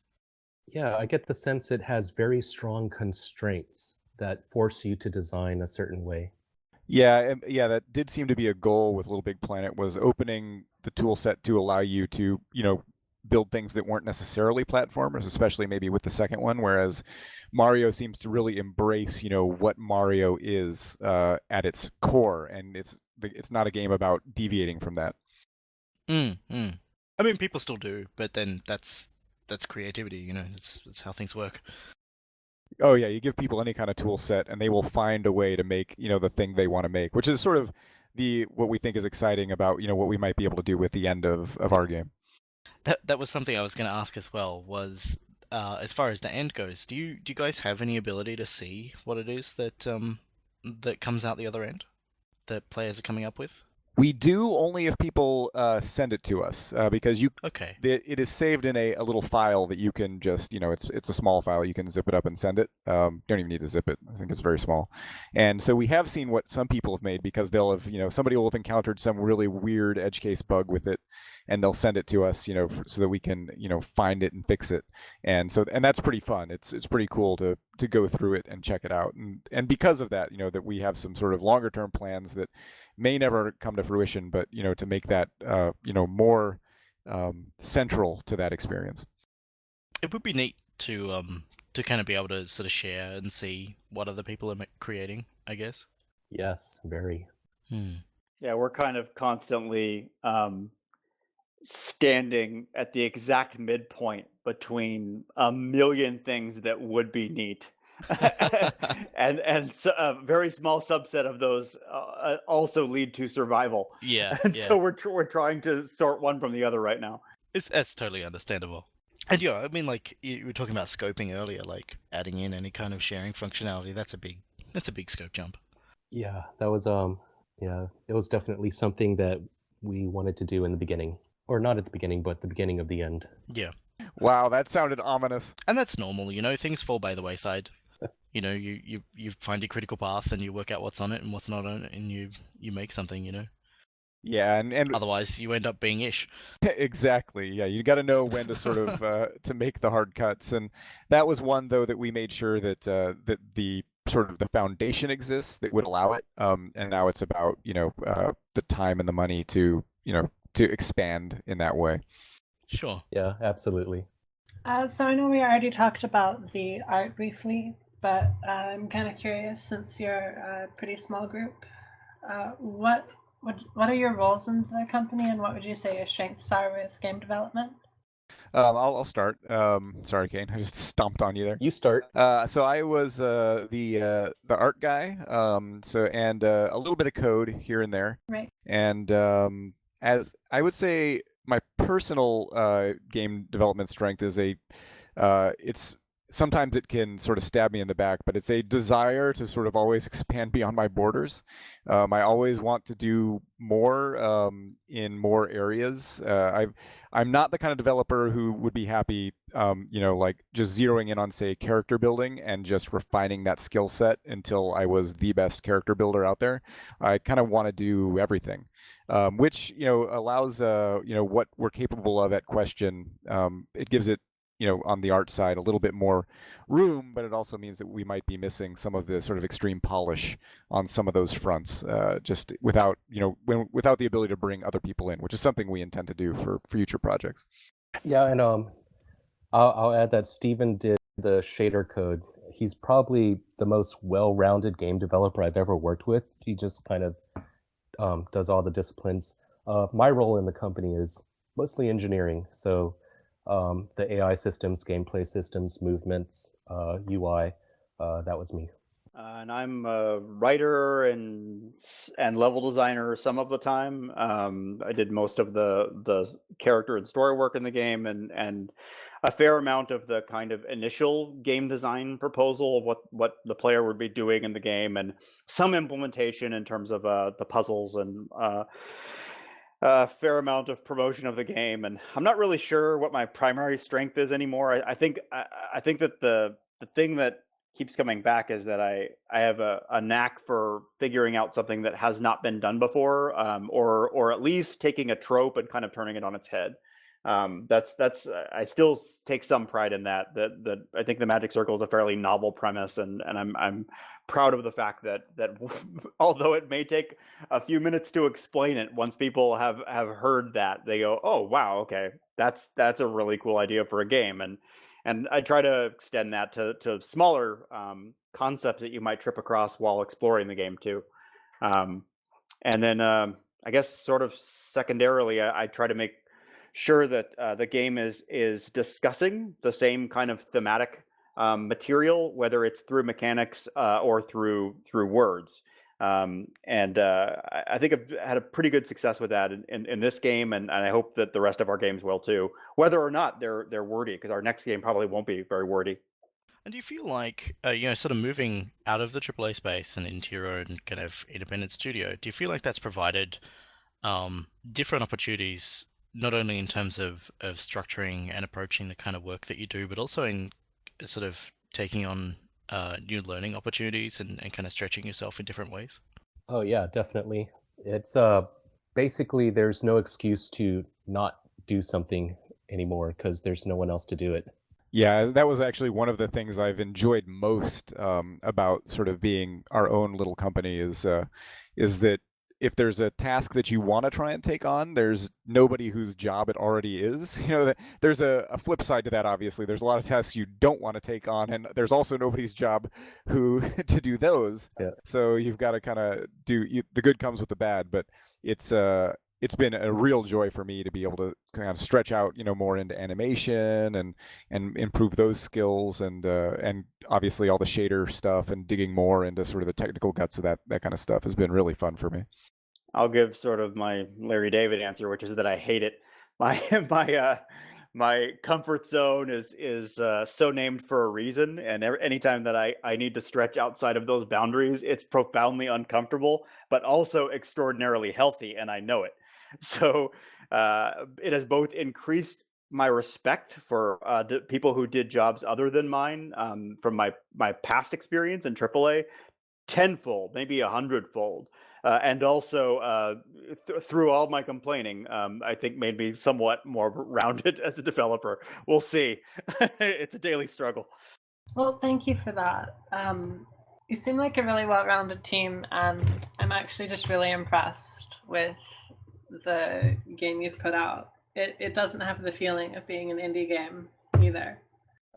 Yeah, I get the sense it has very strong constraints that force you to design a certain way. Yeah, that did seem to be a goal with Little Big Planet, was opening the tool set to allow you to, build things that weren't necessarily platformers, especially maybe with the second one, whereas Mario seems to really embrace, what Mario is at its core, and it's not a game about deviating from that. I mean, people still do, but then that's creativity, it's how things work. Oh yeah, you give people any kind of tool set and they will find a way to make, the thing they want to make, which is sort of what we think is exciting about, what we might be able to do with the end of our game. That was something I was going to ask as well, was as far as the end goes, do you guys have any ability to see what it is that comes out the other end that players are coming up with? We do, only if people send it to us, because Okay. It is saved in a little file that you can just, it's a small file. You can zip it up and send it. Don't even need to zip it. I think it's very small. And so we have seen what some people have made, because they'll have, somebody will have encountered some really weird edge case bug with it, and they'll send it to us, so that we can, find it and fix it. And that's pretty fun. It's pretty cool to go through it and check it out. And because of that, that we have some sort of longer term plans that may never come to fruition, but to make that more central to that experience. It would be neat to kind of be able to sort of share and see what other people are creating, I guess. Yes, very. Yeah, we're kind of constantly standing at the exact midpoint between a million things that would be neat. and so a very small subset of those also lead to survival. Yeah. So we're trying to sort one from the other right now. That's totally understandable. And yeah, I mean, you were talking about scoping earlier, adding in any kind of sharing functionality. That's a big scope jump. Yeah, that was it was definitely something that we wanted to do in the beginning, or not at the beginning, but the beginning of the end. Yeah. Wow, that sounded ominous. And that's normal, things fall by the wayside. You find your critical path and you work out what's on it and what's not on it, and you make something, Yeah, and otherwise you end up being ish. Exactly. Yeah, you got to know when to sort of to make the hard cuts, and that was one though that we made sure that that the sort of the foundation exists that would allow it. And now it's about the time and the money to to expand in that way. Sure. Yeah, absolutely. So I know we already talked about the art briefly, but I'm kind of curious, since you're a pretty small group, what What are your roles in the company, and what would you say your strengths are with game development? I'll start. Sorry, Kain, I just stomped on you there. You start. So I was the art guy, and a little bit of code here and there. Right. And as I would say, my personal game development strength is it's sometimes it can sort of stab me in the back, but it's a desire to sort of always expand beyond my borders. I always want to do more in more areas. I'm not the kind of developer who would be happy, like just zeroing in on, say, character building and just refining that skill set until I was the best character builder out there. I kind of want to do everything, which allows what we're capable of at Question. It gives it, on the art side, a little bit more room, but it also means that we might be missing some of the sort of extreme polish on some of those fronts, just without the ability to bring other people in, which is something we intend to do for future projects. Yeah, and I'll add that Steven did the shader code. He's probably the most well-rounded game developer I've ever worked with. He just kind of does all the disciplines. My role in the company is mostly engineering, so the AI systems, gameplay systems, movements, UI, that was me. And I'm a writer and level designer some of the time. I did most of the character and story work in the game, and a fair amount of the kind of initial game design proposal of what the player would be doing in the game, and some implementation in terms of the puzzles, and a fair amount of promotion of the game. And I'm not really sure what my primary strength is anymore. I think that the thing that keeps coming back is that I have a knack for figuring out something that has not been done before, or at least taking a trope and kind of turning it on its head. That's I still take some pride in that. That I think the Magic Circle is a fairly novel premise, and I'm proud of the fact that although it may take a few minutes to explain it, once people have heard that, they go, "Oh wow, okay, that's a really cool idea for a game." And I try to extend that to smaller concepts that you might trip across while exploring the game too. And then I guess sort of secondarily, I try to make sure that the game is discussing the same kind of thematic material, whether it's through mechanics or through words. And I think I've had a pretty good success with that in this game, and I hope that the rest of our games will too, whether or not they're wordy, because our next game probably won't be very wordy. And do you feel like, sort of moving out of the AAA space and into your own kind of independent studio, do you feel like that's provided different opportunities, not only in terms of structuring and approaching the kind of work that you do, but also in sort of taking on new learning opportunities and kind of stretching yourself in different ways? Oh yeah, definitely. It's basically there's no excuse to not do something anymore because there's no one else to do it. Yeah, that was actually one of the things I've enjoyed most about sort of being our own little company is that if there's a task that you want to try and take on, there's nobody whose job it already is. There's a flip side to that, obviously. There's a lot of tasks you don't want to take on, and there's also nobody's job who to do those. Yeah. So you've got to kind of the good comes with the bad, but it's been a real joy for me to be able to kind of stretch out, more into animation and improve those skills, and obviously all the shader stuff and digging more into sort of the technical guts of that kind of stuff has been really fun for me. I'll give sort of my Larry David answer, which is that I hate it. My comfort zone is so named for a reason, and anytime that I need to stretch outside of those boundaries, it's profoundly uncomfortable, but also extraordinarily healthy, and I know it. So it has both increased my respect for people who did jobs other than mine, from my past experience in AAA, tenfold, maybe 100-fold. And also through all my complaining, I think made me somewhat more rounded as a developer. We'll see. It's a daily struggle. Well, thank you for that. You seem like a really well-rounded team, and I'm actually just really impressed with the game you've put out. It doesn't have the feeling of being an indie game either.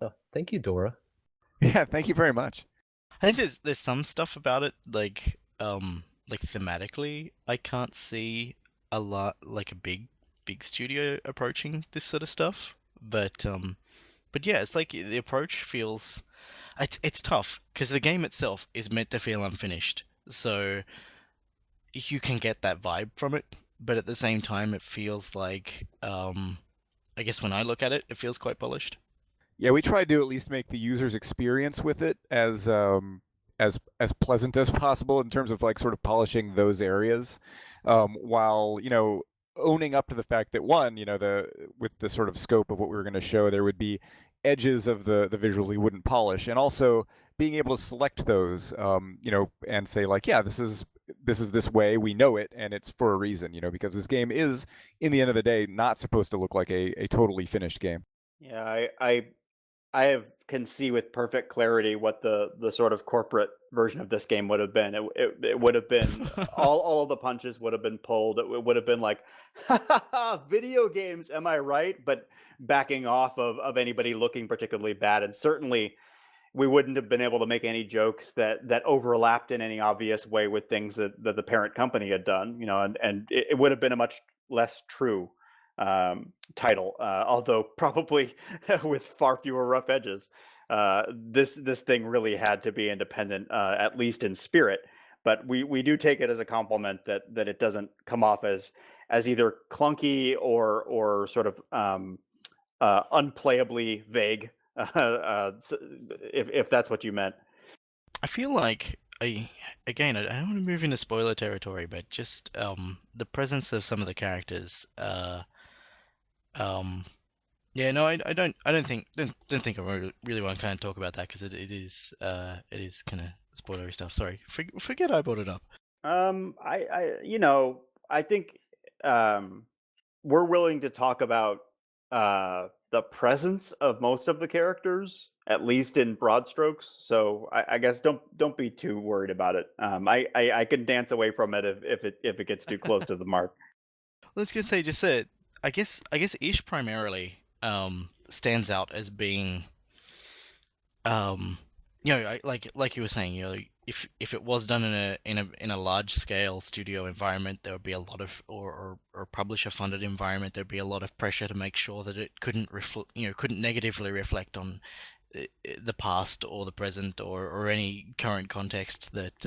Oh, thank you, Dora. Yeah, thank you very much. I think there's some stuff about it, like like thematically, I can't see a lot like a big studio approaching this sort of stuff. But yeah, it's like the approach feels it's tough because the game itself is meant to feel unfinished. So you can get that vibe from it, but at the same time, it feels like I guess when I look at it, it feels quite polished. Yeah, we tried to at least make the user's experience with it as pleasant as possible in terms of like sort of polishing those areas, while owning up to the fact that one, the with the sort of scope of what we were going to show, there would be edges of the visuals we wouldn't polish, and also being able to select those, and say like, yeah, this is this way, we know it, and it's for a reason, because this game is, in the end of the day, not supposed to look like a totally finished game. Yeah, can see with perfect clarity what the sort of corporate version of this game would have been. It would have been all of the punches would have been pulled. It would have been like, ha, ha, ha, video games, am I right? But backing off of anybody looking particularly bad, and certainly we wouldn't have been able to make any jokes that overlapped in any obvious way with things that the parent company had done. And it would have been a much less true title, although probably with far fewer rough edges. This thing really had to be independent, at least in spirit. But we do take it as a compliment that it doesn't come off as either clunky or sort of unplayably vague, if that's what you meant. I feel like I don't want to move into spoiler territory, but just the presence of some of the characters. Yeah, no, I don't think I really want to kind of talk about that because it is kind of spoilery stuff. Sorry, forget I brought it up. I think we're willing to talk about the presence of most of the characters, at least in broad strokes. So I guess don't be too worried about it. I can dance away from it if it gets too close to the mark. Let's just say, I guess Ish primarily stands out as being like you were saying, if it was done in a large scale studio environment, there would be a lot of or publisher funded environment, there'd be a lot of pressure to make sure that it couldn't couldn't negatively reflect on the past or the present or any current context that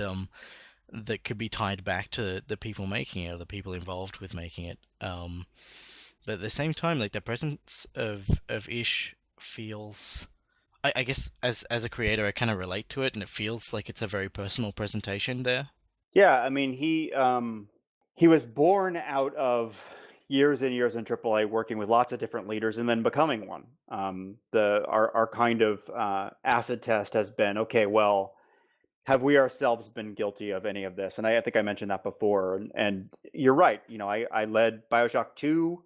that could be tied back to the people making it or the people involved with making it. But at the same time, like the presence of Ish feels, I guess as a creator, I kind of relate to it, and it feels like it's a very personal presentation there. Yeah, I mean he was born out of years and years in AAA working with lots of different leaders and then becoming one. Our kind of acid test has been, okay, well, have we ourselves been guilty of any of this? And I think I mentioned that before. And you're right. I led BioShock 2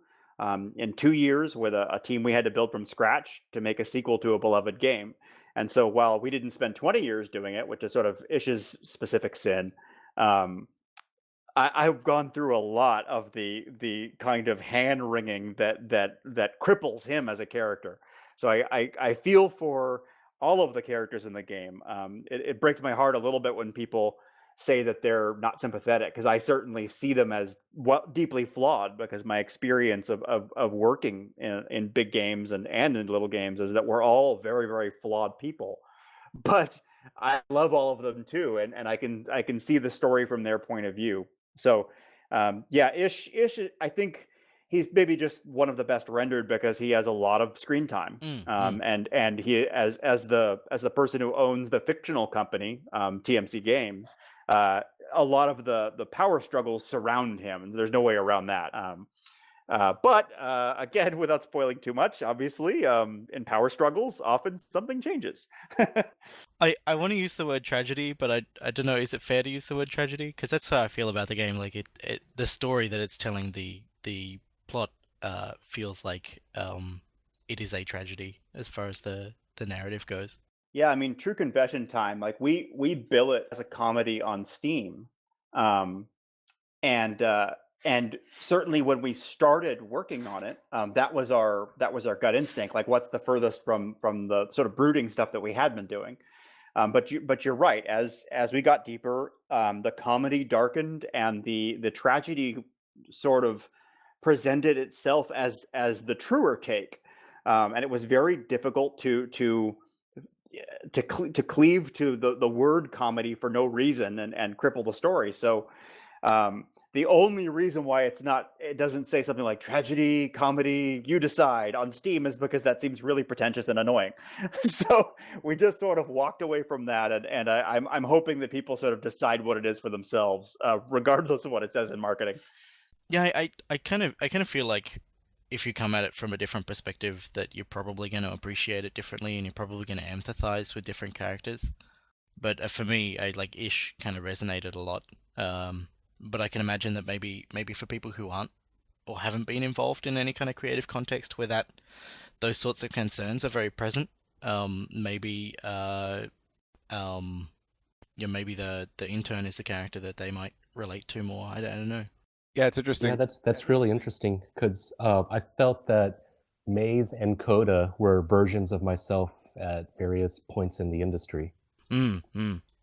in 2 years with a team we had to build from scratch to make a sequel to a beloved game. And so while we didn't spend 20 years doing it, which is sort of Ish's specific sin, I've gone through a lot of the kind of hand wringing that cripples him as a character. So I feel for all of the characters in the game. It breaks my heart a little bit when people say that they're not sympathetic, because I certainly see them as deeply flawed, because my experience of working in big games and in little games is that we're all very, very flawed people. But I love all of them too, and I can see the story from their point of view. So yeah, Ish, I think he's maybe just one of the best rendered because he has a lot of screen time. And he as the person who owns the fictional company, TMC Games, a lot of the power struggles surround him. There's no way around that. But again, without spoiling too much, obviously, in power struggles, often something changes. I want to use the word tragedy, but I don't know. Is it fair to use the word tragedy? Because that's how I feel about the game. Like the story that it's telling, the plot feels like it is a tragedy as far as the narrative goes. Yeah, I mean, true confession time. Like we bill it as a comedy on Steam, and certainly when we started working on it, that was our gut instinct. Like, what's the furthest from the sort of brooding stuff that we had been doing? But you're right. As we got deeper, the comedy darkened, and the tragedy sort of presented itself as the truer take, and it was very difficult to cleave to the word comedy for no reason and cripple the story. So the only reason why it doesn't say something like tragedy, comedy, you decide on Steam is because that seems really pretentious and annoying. So we just sort of walked away from that, and I'm hoping that people sort of decide what it is for themselves, regardless of what it says in marketing. Yeah, I kind of feel like if you come at it from a different perspective, that you're probably going to appreciate it differently, and you're probably going to empathize with different characters. But for me, I like Ish kind of resonated a lot. But I can imagine that maybe for people who aren't or haven't been involved in any kind of creative context where those sorts of concerns are very present, maybe maybe the intern is the character that they might relate to more. I don't know. Yeah, it's interesting. Yeah, that's really interesting because I felt that Maze and Coda were versions of myself at various points in the industry.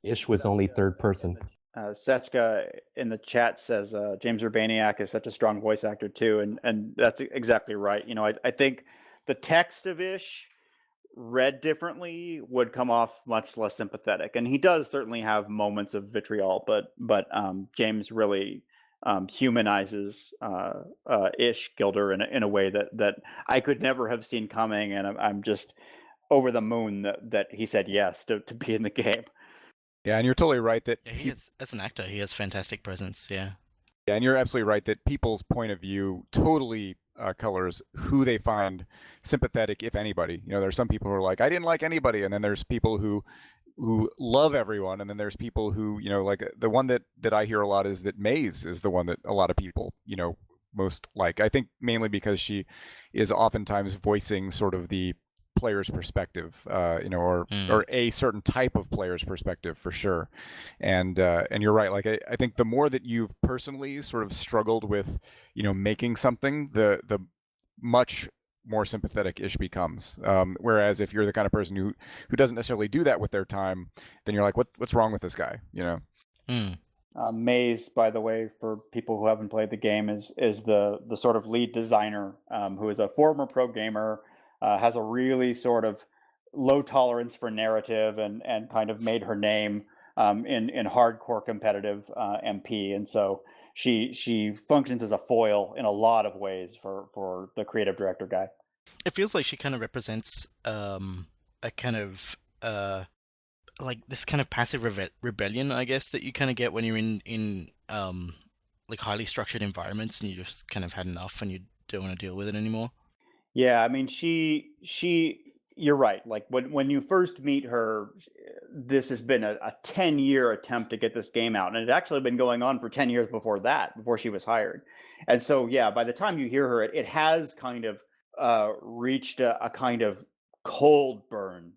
Ish was only third person. Sechka in the chat says James Urbaniak is such a strong voice actor too, and that's exactly right. You know, I think the text of Ish read differently would come off much less sympathetic, and he does certainly have moments of vitriol, but James really humanizes Ish Gilder in a way that I could never have seen coming, and I'm just over the moon that he said yes to be in the game. Yeah, and you're totally right that as an actor, he has fantastic presence. Yeah. Yeah, and you're absolutely right that people's point of view totally colors who they find sympathetic, if anybody. You know, there's some people who are like, I didn't like anybody, and then there's people who love everyone, and then there's people who, you know, like the one that I hear a lot is that Maze is the one that a lot of people, you know, most like. I think mainly because she is oftentimes voicing sort of the player's perspective, you know, or a certain type of player's perspective for sure. And you're right. Like I think the more that you've personally sort of struggled with, you know, making something, the much more sympathetic Ish becomes. Whereas if you're the kind of person who doesn't necessarily do that with their time, then you're like, what's wrong with this guy? You know. Maze, by the way, for people who haven't played the game, is the sort of lead designer, who is a former pro gamer, has a really sort of low tolerance for narrative, and kind of made her name in hardcore competitive MP, and so she functions as a foil in a lot of ways for the creative director guy. It feels like she kind of represents a kind of like this kind of passive rebellion, I guess, that you kind of get when you're in like highly structured environments and you just kind of had enough and you don't want to deal with it anymore. Yeah, I mean, you're right. Like when you first meet her, this has been a 10-year attempt to get this game out, and it had actually been going on for 10 years before that, before she was hired. And so, yeah, by the time you hear her, it has kind of reached a kind of cold burn,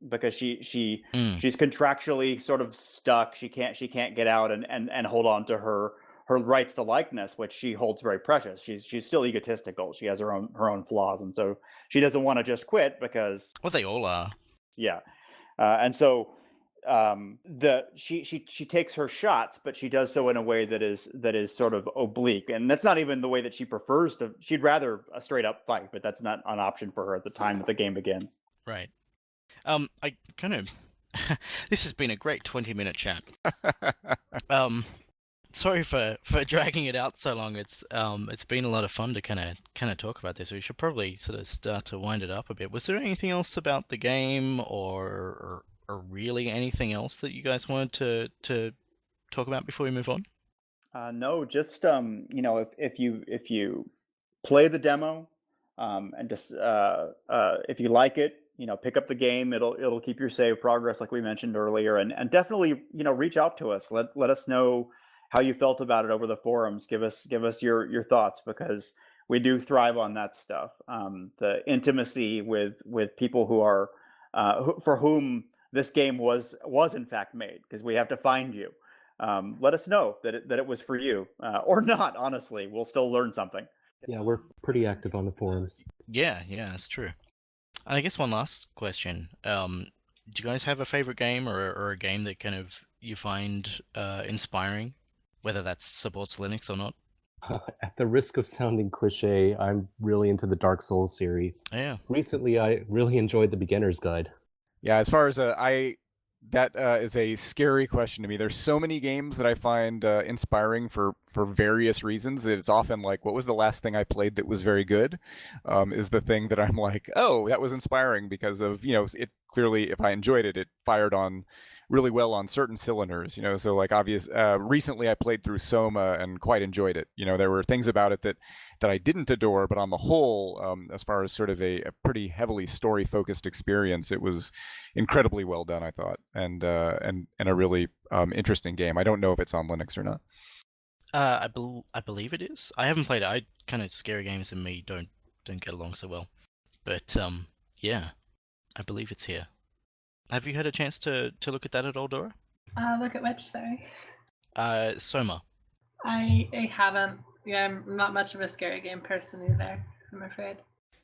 because she's contractually sort of stuck. She can't get out and hold on to her rights to likeness, which she holds very precious. She's still egotistical. She has her own flaws, and so she doesn't want to just quit because, well, they all are. Yeah, and so she takes her shots, but she does so in a way that is sort of oblique, and that's not even the way that she prefers to. She'd rather a straight up fight, but that's not an option for her at the time that the game begins. Right. I kind of this has been a great 20-minute chat. Sorry for dragging it out so long. It's been a lot of fun to kind of talk about this. We should probably sort of start to wind it up a bit. Was there anything else about the game, or really anything else that you guys wanted to talk about before we move on? No, just you know, if you play the demo, and just if you like it, you know, pick up the game. It'll keep your save progress, like we mentioned earlier, and definitely, you know, reach out to us. Let us know how you felt about it over the forums. Give us your thoughts, because we do thrive on that stuff. The intimacy with people who are for whom this game was in fact made, because we have to find you. Let us know that it was for you, or not. Honestly, we'll still learn something. Yeah, we're pretty active on the forums. Yeah, that's true. And I guess one last question. do you guys have a favorite game or a game that kind of you find inspiring, whether that supports Linux or not? At the risk of sounding cliche, I'm really into the Dark Souls series. Yeah. Recently, I really enjoyed the Beginner's Guide. Yeah, as far as that is a scary question to me. There's so many games that I find inspiring for various reasons that it's often like, what was the last thing I played that was very good? Is the thing that I'm like, oh, that was inspiring because of, it clearly, if I enjoyed it, it fired on really well on certain cylinders, so like recently I played through Soma and quite enjoyed it. There were things about it that I didn't adore, but on the whole, as far as sort of a pretty heavily story focused experience, it was incredibly well done, I thought, and a really interesting game. I don't know if it's on Linux or not. I believe it is. I haven't played it. I kind of scary games and me don't get along so well. But yeah, I believe it's here. Have you had a chance to look at that at all, Dora? Look at which, sorry. Soma. I haven't. Yeah, I'm not much of a scary game person either, I'm afraid.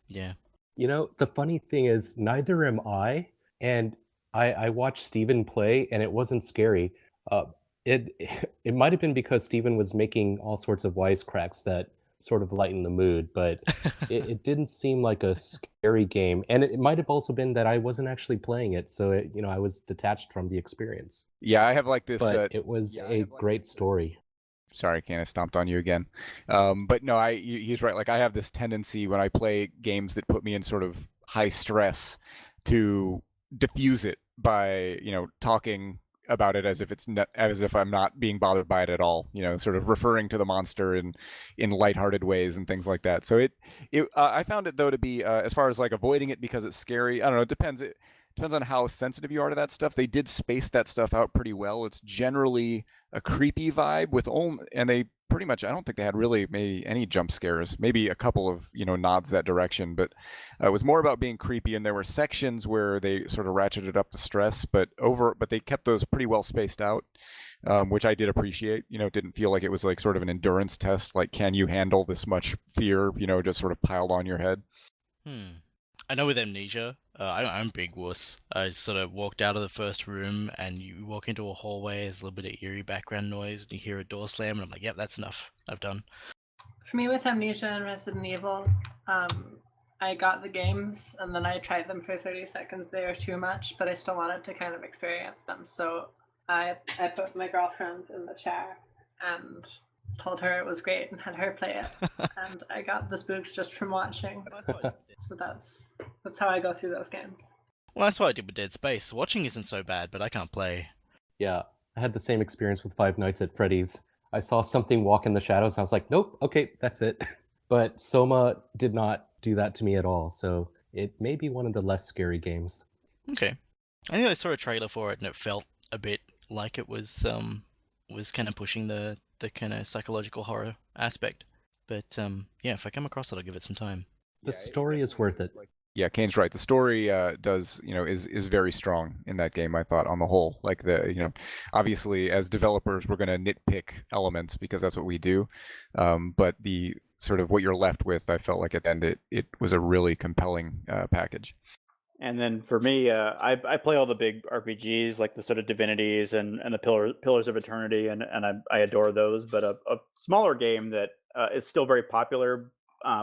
Yeah. The funny thing is, neither am I. And I watched Steven play, and it wasn't scary. It might have been because Steven was making all sorts of wisecracks that sort of lightened the mood, but it didn't seem like a scary game. And it might have also been that I wasn't actually playing it, so I was detached from the experience. Yeah, I have like this. But it was a great story. Sorry, Kain, I stomped on you again. But no, he's right. Like I have this tendency when I play games that put me in sort of high stress to diffuse it by talking about it as if I'm not being bothered by it at all. Sort of referring to the monster in lighthearted ways and things like that. So I found it though to be as far as like avoiding it because it's scary. I don't know. It depends. It depends on how sensitive you are to that stuff. They did space that stuff out pretty well. It's generally a creepy vibe and they pretty much, I don't think they had really maybe any jump scares, maybe a couple of nods that direction, but it was more about being creepy. And there were sections where they sort of ratcheted up the stress, but they kept those pretty well spaced out, which I did appreciate. It didn't feel like it was like sort of an endurance test, like can you handle this much fear, just sort of piled on your head. I know with Amnesia, I'm a big wuss. I sort of walked out of the first room, and you walk into a hallway, there's a little bit of eerie background noise, and you hear a door slam, and I'm like, yep, that's enough. I've done. For me, with Amnesia and Resident Evil, I got the games, and then I tried them for 30 seconds. They were too much, but I still wanted to kind of experience them. So I put my girlfriend in the chair and told her it was great and had her play it. And I got the spooks just from watching. So that's how I go through those games. Well, that's what I did with Dead Space. Watching isn't so bad, but I can't play. Yeah, I had the same experience with Five Nights at Freddy's. I saw something walk in the shadows, and I was like, nope, okay, that's it. But Soma did not do that to me at all, so it may be one of the less scary games. Okay. I think I saw a trailer for it, and it felt a bit like it was kind of pushing the kind of psychological horror aspect. But yeah, if I come across it, I'll give it some time. The story is worth it. Yeah, Kane's right. The story is very strong in that game, I thought, on the whole. Like obviously as developers, we're going to nitpick elements because that's what we do. But the sort of what you're left with, I felt like at the end it was a really compelling package. And then for me, I play all the big RPGs like the sort of Divinities and the Pillars of Eternity, and I adore those. But a smaller game that is still very popular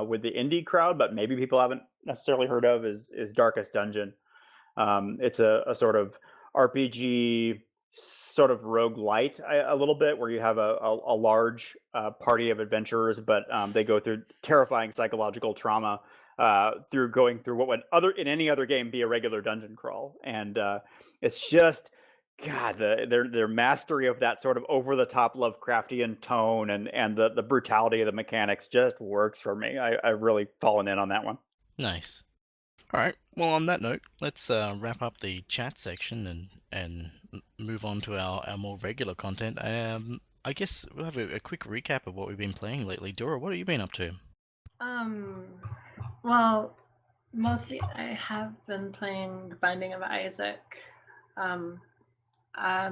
with the indie crowd, but maybe people haven't necessarily heard of is Darkest Dungeon. It's a sort of RPG, sort of roguelite a little bit, where you have a large party of adventurers, but they go through terrifying psychological trauma through going through what would in any other game be a regular dungeon crawl. And it's just, God, their mastery of that sort of over the top Lovecraftian tone and the brutality of the mechanics just works for me. I've really fallen in on that one. Nice. All right. Well, on that note, let's wrap up the chat section and move on to our more regular content. I guess we'll have a quick recap of what we've been playing lately. Dora, what have you been up to? Well, mostly I have been playing The Binding of Isaac. A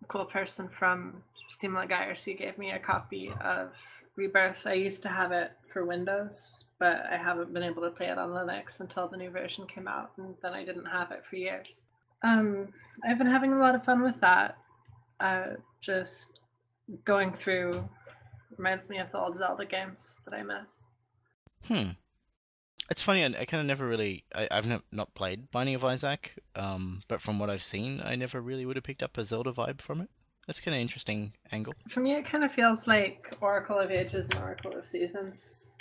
cool person from SteamLUG IRC gave me a copy of Rebirth. I used to have it for Windows, but I haven't been able to play it on Linux until the new version came out, and then I didn't have it for years. I've been having a lot of fun with that. Just going through reminds me of the old Zelda games that I miss. It's funny, I kind of never really... I've not played Binding of Isaac, but from what I've seen, I never really would have picked up a Zelda vibe from it. That's kind of interesting angle. For me, it kind of feels like Oracle of Ages and Oracle of Seasons,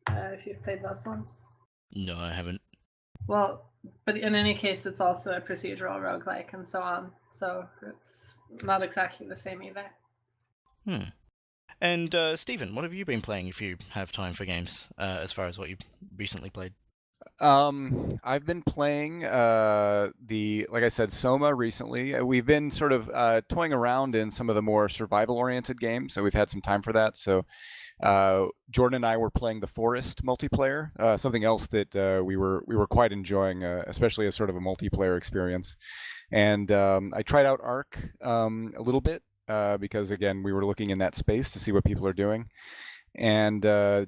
if you've played those ones. No, I haven't. Well, but in any case, it's also a procedural roguelike and so on, so it's not exactly the same either. And Stephen, what have you been playing if you have time for games, as far as what you've recently played? I've been playing like I said, Soma recently. We've been sort of toying around in some of the more survival-oriented games, so we've had some time for that. So Jordan and I were playing the Forest multiplayer, something else that we were quite enjoying, especially as sort of a multiplayer experience. And I tried out Ark a little bit because again we were looking in that space to see what people are doing. And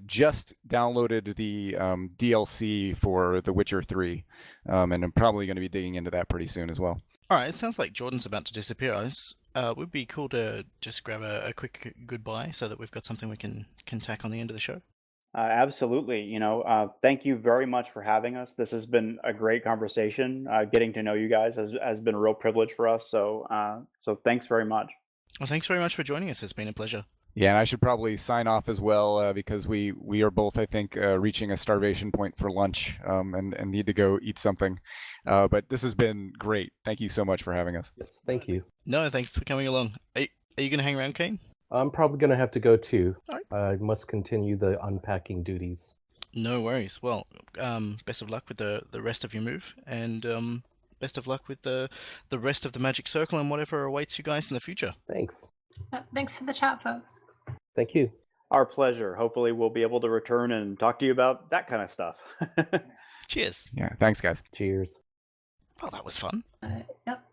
just downloaded the DLC for The Witcher 3, and I'm probably going to be digging into that pretty soon as well. All right, it sounds like Jordan's about to disappear. It would be cool to just grab a quick goodbye so that we've got something we can tack on the end of the show. Absolutely. Thank you very much for having us. This has been a great conversation. Getting to know you guys has been a real privilege for us. So thanks very much. Well, thanks very much for joining us. It's been a pleasure. Yeah, and I should probably sign off as well because we are both, I think, reaching a starvation point for lunch and need to go eat something. But this has been great. Thank you so much for having us. Yes, thank you. No, thanks for coming along. Are you going to hang around, Kain? I'm probably going to have to go too. All I must continue the unpacking duties. No worries. Well, best of luck with the rest of your move, and best of luck with the rest of the Magic Circle and whatever awaits you guys in the future. Thanks. Thanks for the chat, folks. Thank you. Our pleasure. Hopefully we'll be able to return and talk to you about that kind of stuff. Cheers. Yeah, thanks, guys. Cheers. Oh, that was fun. Yep.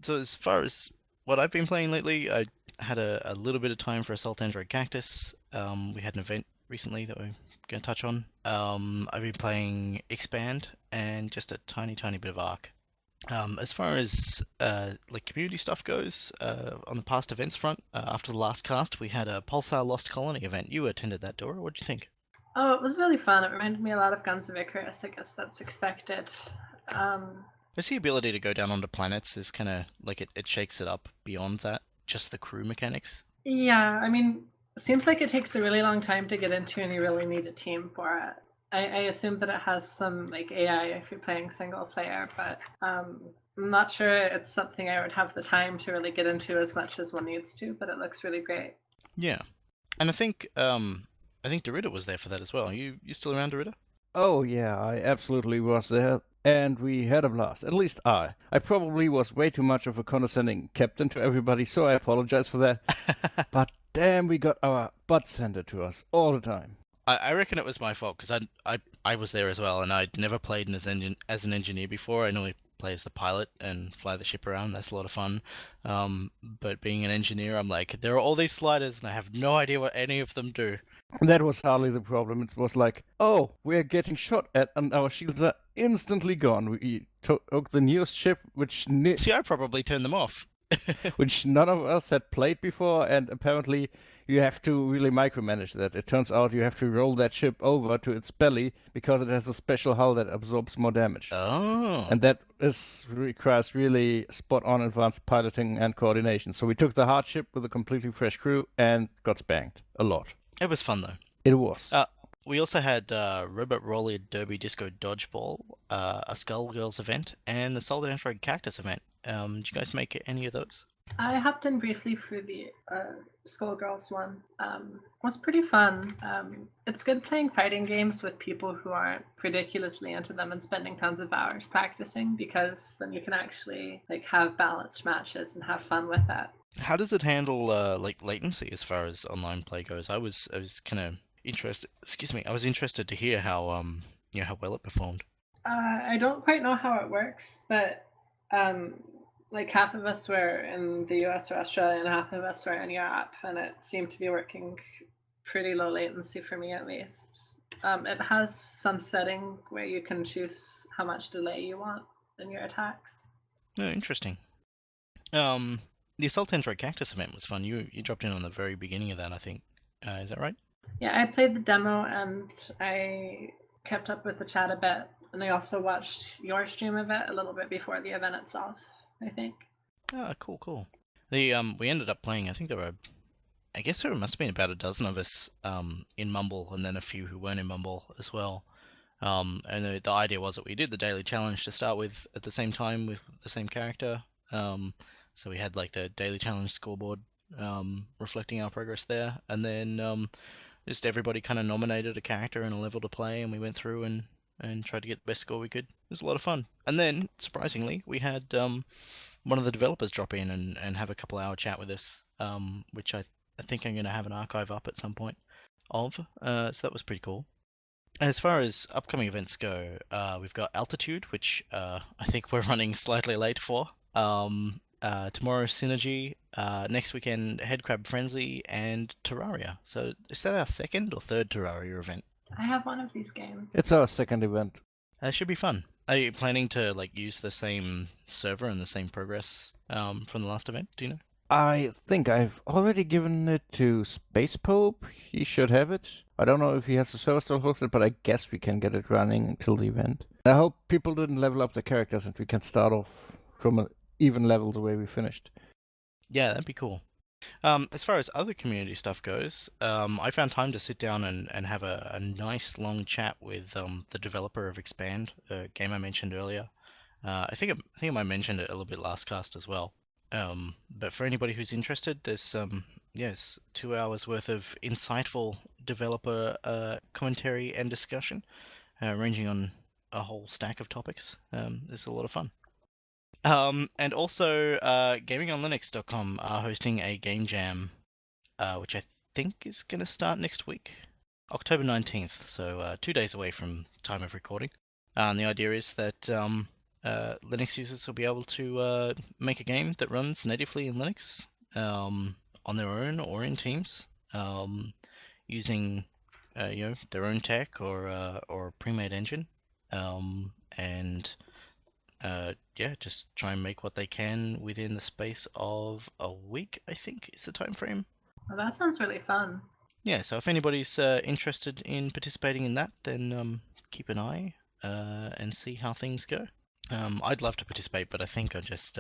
So as far as what I've been playing lately, I had a little bit of time for Assault Android Cactus. We had an event recently that we're going to touch on. I've been playing Expand and just a tiny bit of Ark. As far as like community stuff goes, on the past events front, after the last cast, we had a Pulsar Lost Colony event. You attended that, Dora. What'd you think? Oh, it was really fun. It reminded me a lot of Guns of Icarus. I guess that's expected. Just the ability to go down onto planets is kind of like it shakes it up beyond that, just the crew mechanics. Yeah, I mean, seems like it takes a really long time to get into, and you really need a team for it. I assume that it has some like AI if you're playing single player, but I'm not sure it's something I would have the time to really get into as much as one needs to. But it looks really great. Yeah, and I think Dorita was there for that as well. You still around, Dorita? Oh yeah, I absolutely was there, and we had a blast. At least I. I probably was way too much of a condescending captain to everybody, so I apologize for that. But damn, we got our butts handed to us all the time. I reckon it was my fault because I was there as well, and I'd never played as an engineer before. I normally play as the pilot and fly the ship around. That's a lot of fun. But being an engineer, I'm like, there are all these sliders, and I have no idea what any of them do. That was hardly the problem. It was like, oh, we're getting shot at, and our shields are instantly gone. We took the newest ship, which See, I probably turned them off. which none of us had played before, and apparently you have to really micromanage that. It turns out you have to roll that ship over to its belly because it has a special hull that absorbs more damage. Oh. And that requires really spot-on advanced piloting and coordination. So we took the hard ship with a completely fresh crew and got spanked a lot. It was fun, though. It was. We also had Robot Roller Derby Disco Dodgeball, a Skullgirls event, and the Solid Android Cactus event. Did you guys make any of those? I hopped in briefly for the Skullgirls one. It was pretty fun. It's good playing fighting games with people who aren't ridiculously into them and spending tons of hours practicing, because then you can actually like have balanced matches and have fun with that. How does it handle like latency as far as online play goes? I was kind of interested. Excuse me. I was interested to hear how how well it performed. I don't quite know how it works, but like half of us were in the US or Australia and half of us were in Europe, and it seemed to be working pretty low latency for me at least. It has some setting where you can choose how much delay you want in your attacks. Oh, interesting. The Assault Android Cactus event was fun. You dropped in on the very beginning of that, I think. Is that right? Yeah, I played the demo and I kept up with the chat a bit, and I also watched your stream of it a little bit before the event itself, I think. Ah, cool. We ended up playing, I think I guess there must have been about a dozen of us in Mumble, and then a few who weren't in Mumble as well. And the idea was that we did the daily challenge to start with at the same time with the same character. So we had like the daily challenge scoreboard reflecting our progress there, and then just everybody kind of nominated a character and a level to play, and we went through and tried to get the best score we could. It was a lot of fun. And then, surprisingly, we had one of the developers drop in and have a couple-hour chat with us, which I think I'm going to have an archive up at some point of. So that was pretty cool. As far as upcoming events go, we've got Altitude, which I think we're running slightly late for. Tomorrow Synergy, next weekend Headcrab Frenzy, and Terraria. So is that our second or third Terraria event? I have one of these games. It's our second event. That should be fun. Are you planning to use the same server and the same progress from the last event? Do you know? I think I've already given it to Space Pope. He should have it. I don't know if he has the server still hosted, but I guess we can get it running until the event. I hope people didn't level up the characters and we can start off from an even level the way we finished. Yeah, that'd be cool. As far as other community stuff goes, I found time to sit down and have a nice long chat with the developer of Expand, a game I mentioned earlier. I think I might mention it a little bit last cast as well. But for anybody who's interested, there's 2 hours worth of insightful developer commentary and discussion, ranging on a whole stack of topics. It's a lot of fun. And also, GamingOnLinux.com are hosting a game jam, which I think is going to start next week, October 19th, so 2 days away from time of recording. And the idea is that Linux users will be able to make a game that runs natively in Linux on their own or in teams, using their own tech or a pre-made engine, and just try and make what they can within the space of a week, I think is the time frame. Well, that sounds really fun. Yeah, so if anybody's interested in participating in that, then keep an eye and see how things go. I'd love to participate, but I think I'm just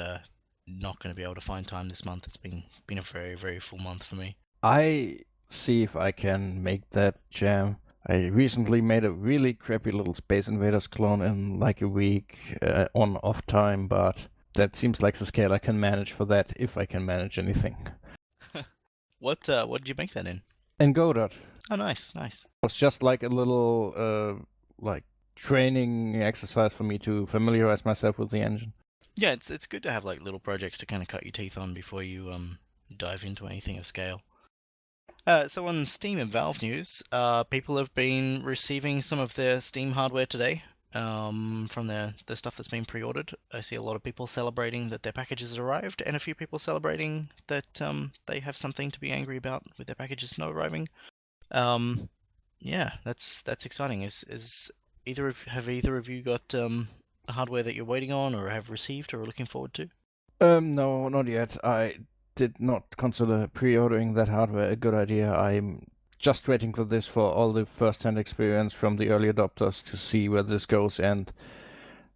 not going to be able to find time this month. It's been a very, very full month for me. I see if I can make that jam. I recently made a really crappy little Space Invaders clone in like a week on off time, but that seems like the scale I can manage for that, if I can manage anything. What did you make that in? In Godot. Oh, nice. It was just like a little training exercise for me to familiarize myself with the engine. Yeah, it's good to have little projects to kind of cut your teeth on before you dive into anything of scale. So on Steam and Valve news, people have been receiving some of their Steam hardware today from the stuff that's been pre-ordered. I see a lot of people celebrating that their packages have arrived, and a few people celebrating that they have something to be angry about with their packages not arriving. That's exciting. Have either of you got hardware that you're waiting on, or have received, or are looking forward to? No, not yet. I did not consider pre-ordering that hardware a good idea. I'm just waiting for this for all the first-hand experience from the early adopters to see where this goes, and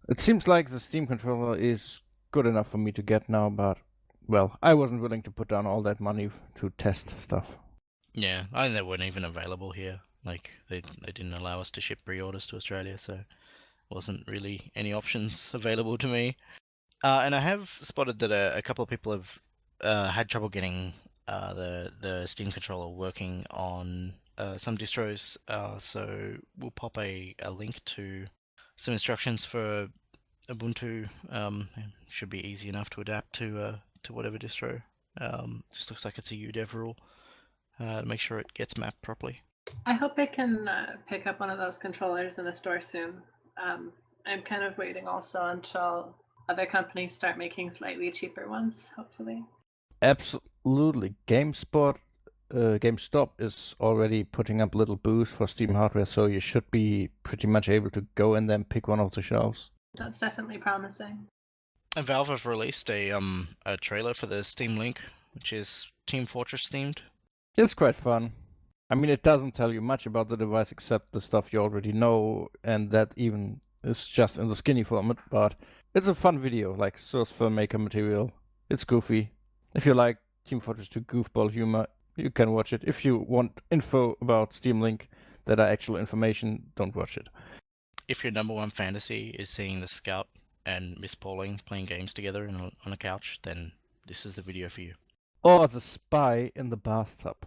it seems like the Steam controller is good enough for me to get now, but, well, I wasn't willing to put down all that money to test stuff. Yeah, I think they weren't even available here. They didn't allow us to ship pre-orders to Australia, so wasn't really any options available to me. And I have spotted that a couple of people have had trouble getting the Steam controller working on some distros, so we'll pop a link to some instructions for Ubuntu. Should be easy enough to adapt to whatever distro. Just looks like it's a UDEV rule to make sure it gets mapped properly. I hope I can pick up one of those controllers in a store soon. I'm kind of waiting also until other companies start making slightly cheaper ones, hopefully. Absolutely. GameStop is already putting up little booths for Steam hardware, so you should be pretty much able to go in there and pick one off the shelves. That's definitely promising. And Valve have released a trailer for the Steam Link, which is Team Fortress themed. It's quite fun. I mean, it doesn't tell you much about the device except the stuff you already know, and that even is just in the skinny format, but it's a fun video, like source filmmaker material. It's goofy. If you like Team Fortress 2 goofball humor, you can watch it. If you want info about Steam Link that are actual information, don't watch it. If your number one fantasy is seeing the Scout and Miss Pauling playing games together on a couch, then this is the video for you. Or the spy in the bathtub.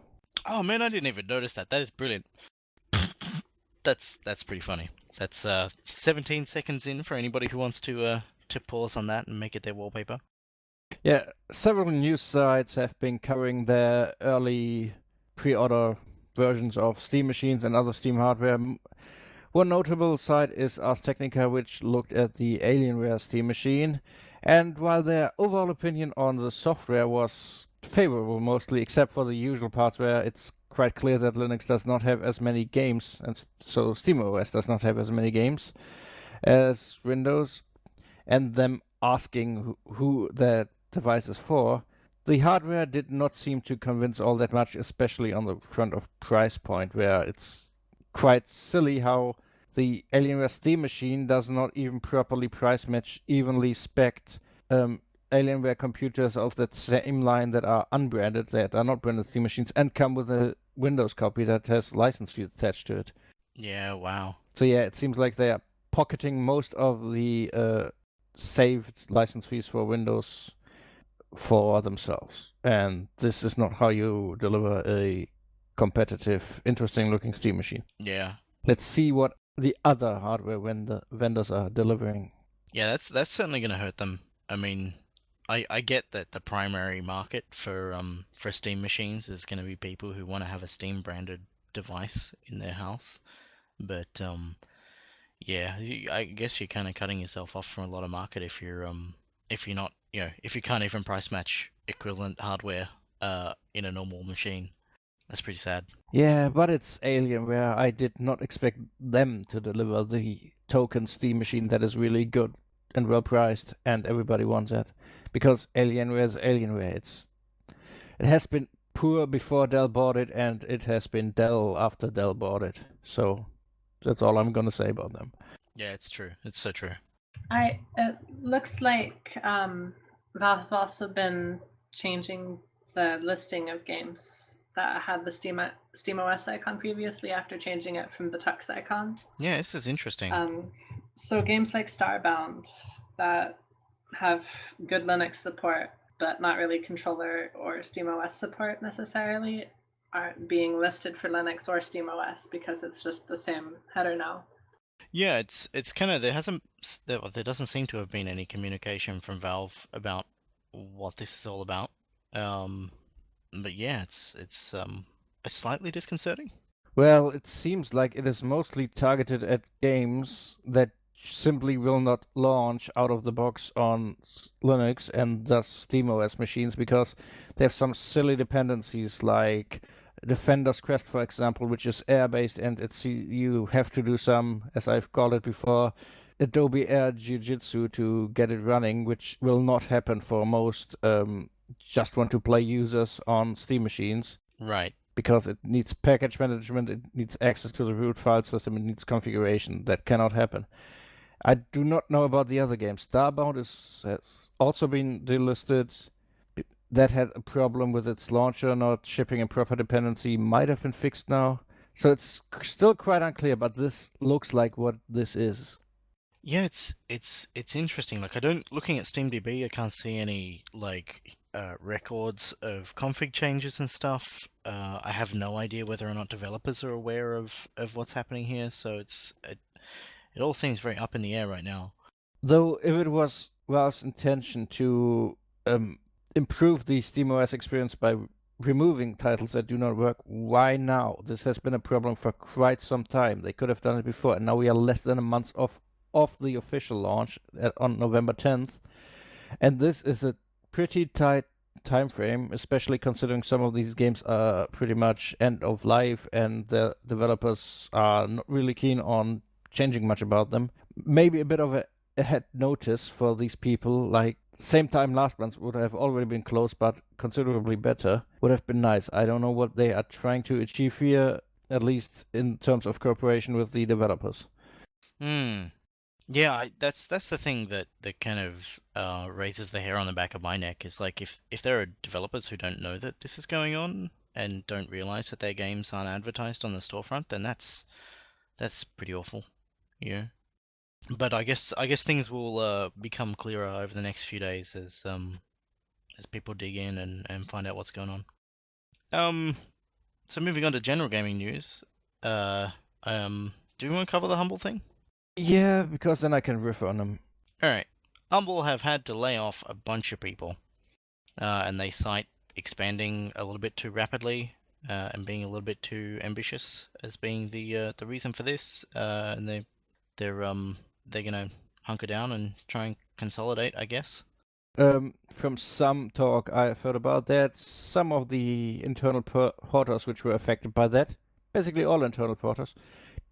Oh man, I didn't even notice that. That is brilliant. That's pretty funny. That's 17 seconds in for anybody who wants to pause on that and make it their wallpaper. Yeah, several news sites have been covering their early pre-order versions of Steam machines and other Steam hardware. One notable site is Ars Technica, which looked at the Alienware Steam machine, and while their overall opinion on the software was favorable mostly, except for the usual parts where it's quite clear that Linux does not have as many games, and so SteamOS does not have as many games as Windows, and them asking who that device is for, the hardware did not seem to convince all that much, especially on the front of price point, where it's quite silly how the Alienware Steam machine does not even properly price match evenly spec'd Alienware computers of that same line that are unbranded, that are not branded Steam machines, and come with a Windows copy that has license fees attached to it. Yeah, wow. So yeah, it seems like they are pocketing most of the saved license fees for Windows for themselves. And this is not how you deliver a competitive, interesting-looking Steam machine. Yeah. Let's see what the other hardware vendors are delivering. Yeah, that's certainly going to hurt them. I mean, I get that the primary market for Steam machines is going to be people who want to have a Steam branded device in their house, but yeah, I guess you're kind of cutting yourself off from a lot of market if you're not, if you can't even price match equivalent hardware in a normal machine. That's pretty sad. Yeah, but it's Alienware. I did not expect them to deliver the token Steam machine that is really good and well priced, and everybody wants that. Because Alienware is Alienware. It has been poor before Dell bought it, and it has been Dell after Dell bought it. So that's all I'm gonna say about them. Yeah, it's true. It's so true. It looks like Valve have also been changing the listing of games that had the SteamOS icon previously after changing it from the Tux icon. Yeah, this is interesting. So games like Starbound that have good Linux support, but not really controller or SteamOS support necessarily, aren't being listed for Linux or SteamOS because it's just the same header now. Yeah, it's kind of there doesn't seem to have been any communication from Valve about what this is all about. But yeah, it's slightly disconcerting. Well, it seems like it is mostly targeted at games that simply will not launch out of the box on Linux and thus SteamOS machines because they have some silly dependencies like Defender's Quest, for example, which is air-based, and you have to do some, as I've called it before, Adobe Air Jiu-Jitsu to get it running, which will not happen for most just want to play users on Steam machines. Right. Because it needs package management, it needs access to the root file system, it needs configuration. That cannot happen. I do not know about the other games. Starbound has also been delisted. That had a problem with its launcher not shipping a proper dependency. Might have been fixed now. So it's still quite unclear, but this looks like what this is. Yeah, it's interesting. Like, looking at SteamDB, I can't see any records of config changes and stuff. I have no idea whether or not developers are aware of what's happening here. So it all seems very up in the air right now. Though if it was Valve's intention to improve the SteamOS experience by removing titles that do not work, why now? This has been a problem for quite some time. They could have done it before, and now we are less than a month off the official launch on November 10th. And this is a pretty tight time frame, especially considering some of these games are pretty much end of life and the developers are not really keen on changing much about them. Maybe a bit of a had notice for these people, like same time last month would have already been close, but considerably better, would have been nice. I don't know what they are trying to achieve here, at least in terms of cooperation with the developers. Yeah, that's the thing that kind of raises the hair on the back of my neck, is like if there are developers who don't know that this is going on and don't realize that their games aren't advertised on the storefront, then that's pretty awful. Yeah. But I guess things will become clearer over the next few days as people dig in and find out what's going on. So moving on to general gaming news. Do you want to cover the Humble thing? Yeah, because then I can riff on them. Alright. Humble have had to lay off a bunch of people. And they cite expanding a little bit too rapidly and being a little bit too ambitious as being the reason for this. And they're gonna hunker down and try and consolidate, I guess. From some talk I've heard about that, some of the internal porters which were affected by that, basically all internal porters,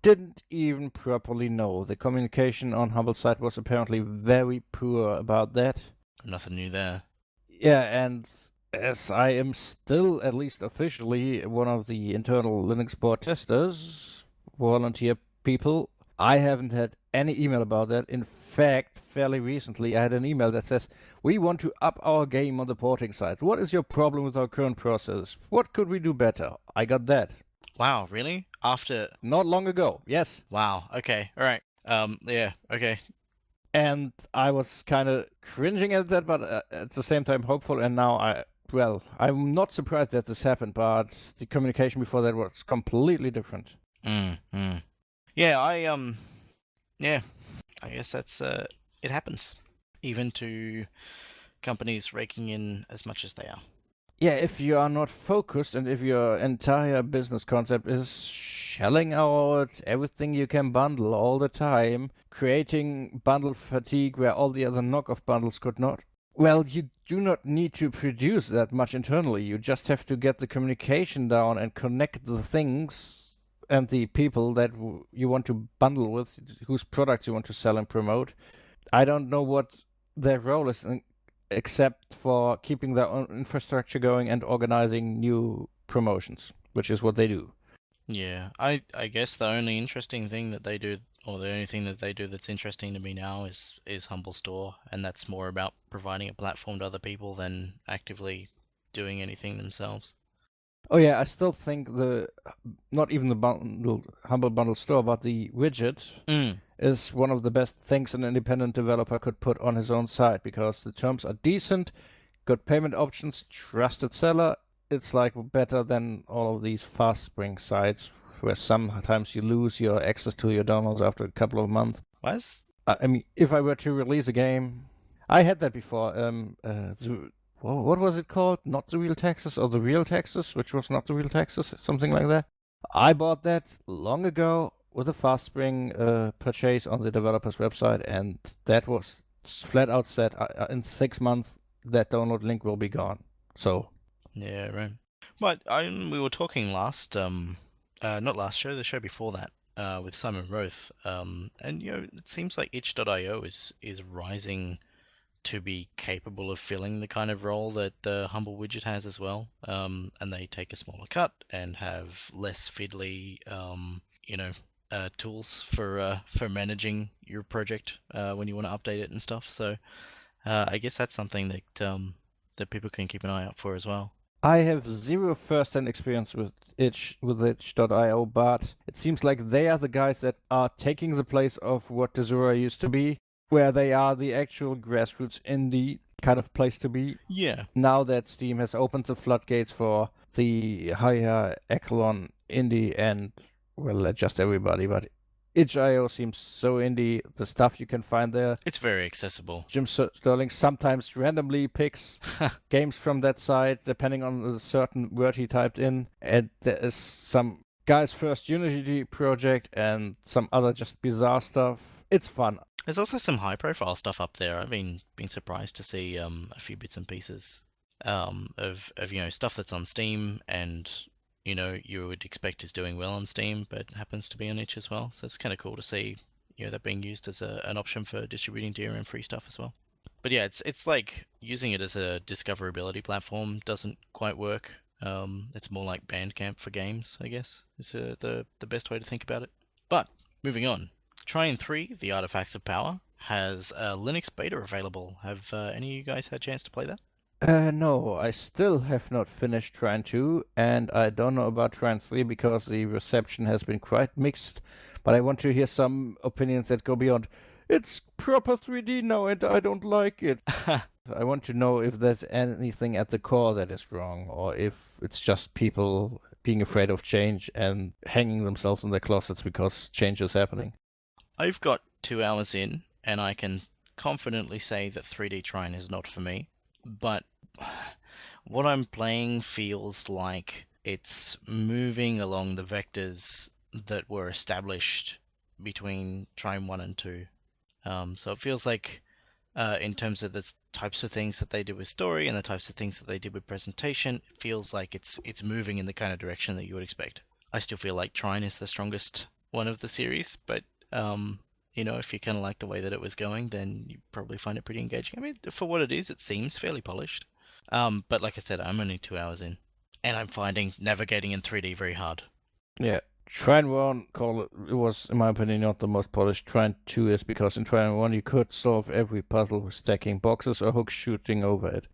didn't even properly know. The communication on Humble's side was apparently very poor about that. Nothing new there. Yeah, and as I am still, at least officially, one of the internal Linux board testers, volunteer people, I haven't had any email about that. In fact, fairly recently I had an email that says, "We want to up our game on the porting side. What is your problem with our current process? What could we do better?" I got that. Wow, really? After... Not long ago, yes. Wow, okay, alright. Yeah, okay. And I was kind of cringing at that, but at the same time hopeful, and now I'm not surprised that this happened, but the communication before that was completely different. Yeah, yeah, I guess that's, it happens. Even to companies raking in as much as they are. Yeah, if you are not focused and if your entire business concept is shelling out everything you can bundle all the time, creating bundle fatigue where all the other knockoff bundles could not, well, you do not need to produce that much internally. You just have to get the communication down and connect the things and the people that you want to bundle with, whose products you want to sell and promote. I don't know what their role is except for keeping their own infrastructure going and organizing new promotions, which is what they do. Yeah, I guess the only interesting thing that they do, or the only thing that they do that's interesting to me now is Humble Store, and that's more about providing a platform to other people than actively doing anything themselves. Oh yeah, I still think not even the Humble Bundle Store, but the widget is one of the best things an independent developer could put on his own site, because the terms are decent, good payment options, trusted seller. It's like better than all of these fast spring sites where sometimes you lose your access to your downloads after a couple of months. What? I mean, if I were to release a game, I had that before. What was it called? Not the Real Texas, or the Real Texas, which was not the Real Texas, something like that. I bought that long ago with a fast spring purchase on the developer's website, and that was flat out said in 6 months that download link will be gone. So yeah, right. But we were talking last not last show, the show before that, with Simon Roth, and it seems like itch.io is rising to be capable of filling the kind of role that the Humble widget has as well, and they take a smaller cut and have less fiddly tools for managing your project when you want to update it and stuff. So I guess that's something that people can keep an eye out for as well. I have zero first-hand experience with itch.io, but it seems like they are the guys that are taking the place of what Desura used to be, where they are the actual grassroots indie kind of place to be. Yeah. Now that Steam has opened the floodgates for the higher echelon indie and, well, just everybody, but itch.io seems so indie. The stuff you can find there. It's very accessible. Jim Sterling sometimes randomly picks games from that site, depending on the certain word he typed in. And there is some guy's first Unity project and some other just bizarre stuff. It's fun. There's also some high-profile stuff up there. I've been surprised to see a few bits and pieces of stuff that's on Steam and you would expect is doing well on Steam, but happens to be on itch as well. So it's kind of cool to see that being used as an option for distributing DRM free stuff as well. But yeah, it's like using it as a discoverability platform doesn't quite work. It's more like Bandcamp for games, I guess, is the best way to think about it. But moving on, Trine 3, The Artifacts of Power, has a Linux beta available. Have any of you guys had a chance to play that? No, I still have not finished Trine 2, and I don't know about Trine 3 because the reception has been quite mixed. But I want to hear some opinions that go beyond, it's proper 3D now and I don't like it. I want to know if there's anything at the core that is wrong, or if it's just people being afraid of change and hanging themselves in their closets because change is happening. I've got 2 hours in, and I can confidently say that 3D Trine is not for me. But what I'm playing feels like it's moving along the vectors that were established between Trine 1 and 2. So it feels like, in terms of the types of things that they did with story and the types of things that they did with presentation, it feels like it's moving in the kind of direction that you would expect. I still feel like Trine is the strongest one of the series, but if you kind of like the way that it was going, then you probably find it pretty engaging. I mean, for what it is, it seems fairly polished. But like I said, I'm only 2 hours in, and I'm finding navigating in 3D very hard. Yeah, Trine 1 it was, in my opinion, not the most polished. Trine 2 is because in Trine 1 you could solve every puzzle with stacking boxes or hooks shooting over it.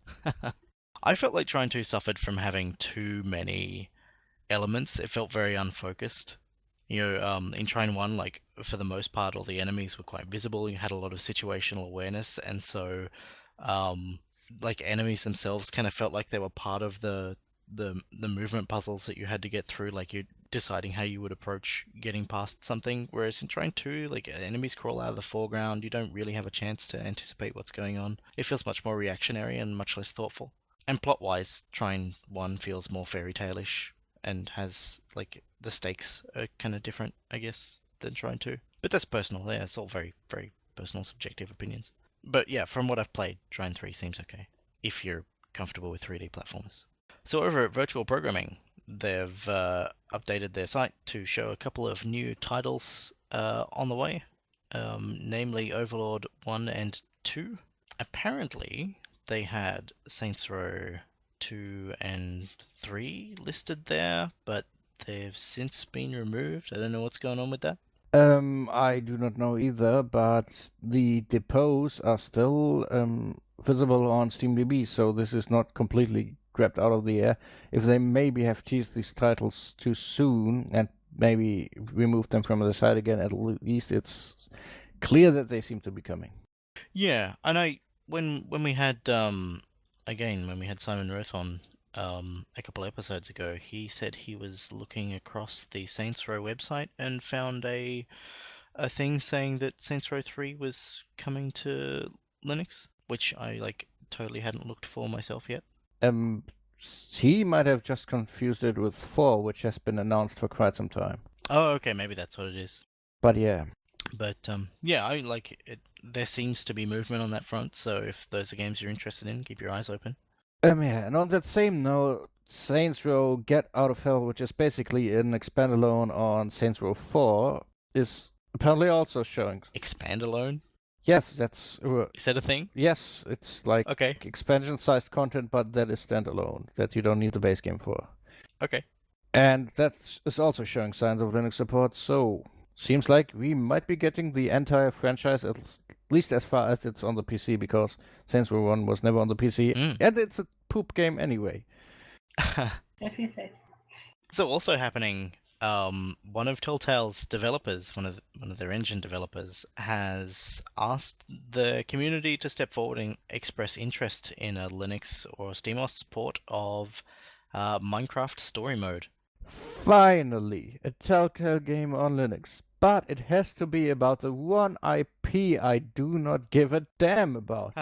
I felt like Trine 2 suffered from having too many elements. It felt very unfocused. In Trine 1, like, for the most part, all the enemies were quite visible. You had a lot of situational awareness, and so, like, enemies themselves kind of felt like they were part of the movement puzzles that you had to get through, like, you're deciding how you would approach getting past something, whereas in Trine 2, like, enemies crawl out of the foreground, you don't really have a chance to anticipate what's going on. It feels much more reactionary and much less thoughtful. And plot-wise, Trine 1 feels more fairy tale-ish, and has, like, the stakes are kind of different, I guess, than Trine 2. But that's personal. Yeah, it's all very, very personal, subjective opinions. But yeah, from what I've played, Trine 3 seems okay, if you're comfortable with 3D platformers. So over at Virtual Programming, they've updated their site to show a couple of new titles on the way, namely Overlord 1 and 2. Apparently, they had Saints Row 2 and 3 listed there, but they've since been removed. I don't know what's going on with that. I do not know either, but the depots are still visible on SteamLUG, so this is not completely grabbed out of the air. If they maybe have teased these titles too soon and maybe removed them from the site again, at least it's clear that they seem to be coming. Yeah, I know when we had when we had Simon Roth on a couple episodes ago, he said he was looking across the Saints Row website and found a thing saying that Saints Row 3 was coming to Linux, which I totally hadn't looked for myself yet. He might have just confused it with 4, which has been announced for quite some time. Oh, okay, maybe that's what it is. But yeah. But yeah, I like it. There seems to be movement on that front, so if those are games you're interested in, keep your eyes open. Yeah, and on that same note, Saints Row Get Out of Hell, which is basically an Expandalone on Saints Row 4, is apparently also showing. Expandalone? Yes, that's... Is that a thing? Yes, it's like okay. expansion-sized content, but that is standalone, that you don't need the base game for. Okay. And that is also showing signs of Linux support, so seems like we might be getting the entire franchise, at least as far as it's on the PC, because Saints Row 1 was never on the PC, and it's a poop game anyway. If you say so. So also happening, one of Telltale's developers, one of their engine developers, has asked the community to step forward and express interest in a Linux or SteamOS port of Minecraft Story Mode. Finally, a Telltale game on Linux. But it has to be about the one IP I do not give a damn about.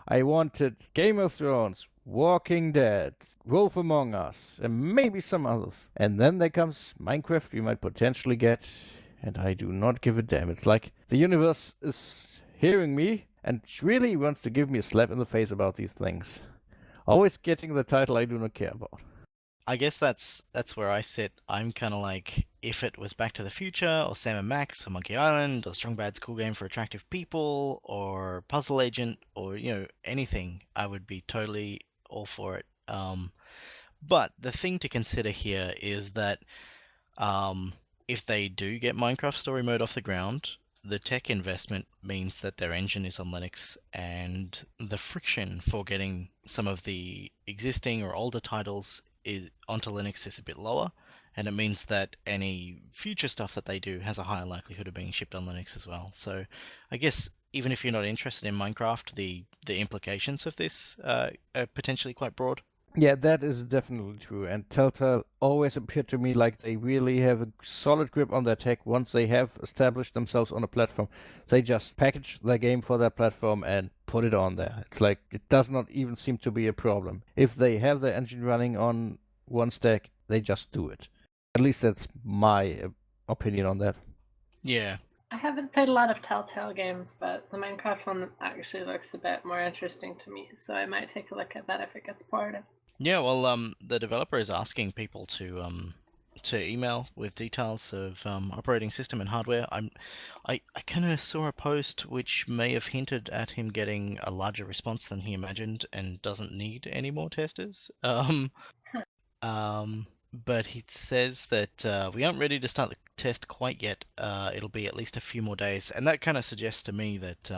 I wanted Game of Thrones, Walking Dead, Wolf Among Us, and maybe some others. And then there comes Minecraft we might potentially get, and I do not give a damn. It's like the universe is hearing me and really wants to give me a slap in the face about these things. Always getting the title I do not care about. I guess that's where I sit. I'm kind of like, if it was Back to the Future, or Sam and Max, or Monkey Island, or Strong Bad's Cool Game for Attractive People, or Puzzle Agent, or anything, I would be totally all for it. But the thing to consider here is that if they do get Minecraft Story Mode off the ground, the tech investment means that their engine is on Linux, and the friction for getting some of the existing or older titles onto Linux is a bit lower, and it means that any future stuff that they do has a higher likelihood of being shipped on Linux as well. So I guess even if you're not interested in Minecraft, the implications of this are potentially quite broad. Yeah, that is definitely true. And Telltale always appeared to me like they really have a solid grip on their tech. Once they have established themselves on a platform, they just package their game for that platform and put it on there. It's like it does not even seem to be a problem. If they have their engine running on one stack, they just do it. At least that's my opinion on that. Yeah. I haven't played a lot of Telltale games, but the Minecraft one actually looks a bit more interesting to me, so I might take a look at that if it gets ported. Yeah, well, the developer is asking people to email with details of operating system and hardware. I kind of saw a post which may have hinted at him getting a larger response than he imagined and doesn't need any more testers. But he says that we aren't ready to start the test quite yet. It'll be at least a few more days, and that kind of suggests to me that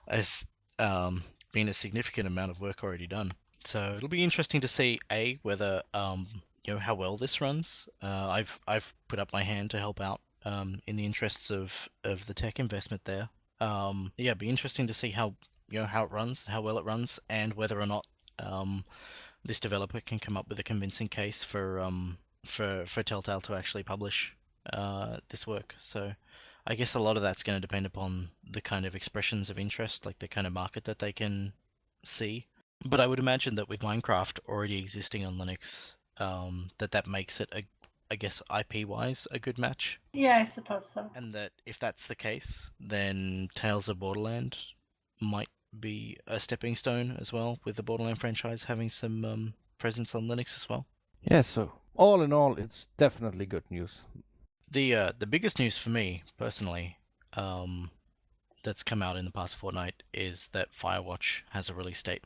has been a significant amount of work already done. So it'll be interesting to see whether how well this runs. I've put up my hand to help out in the interests of the tech investment there. Yeah, it'd be interesting to see how how it runs, how well it runs, and whether or not this developer can come up with a convincing case for Telltale to actually publish this work. So I guess a lot of that's going to depend upon the kind of expressions of interest, like the kind of market that they can see. But I would imagine that with Minecraft already existing on Linux, that makes it, I guess, IP-wise, a good match. Yeah, I suppose so. And that if that's the case, then Tales of Borderland might be a stepping stone as well, with the Borderland franchise having some presence on Linux as well. Yeah, so all in all, it's definitely good news. The biggest news for me, personally, that's come out in the past fortnight is that Firewatch has a release date.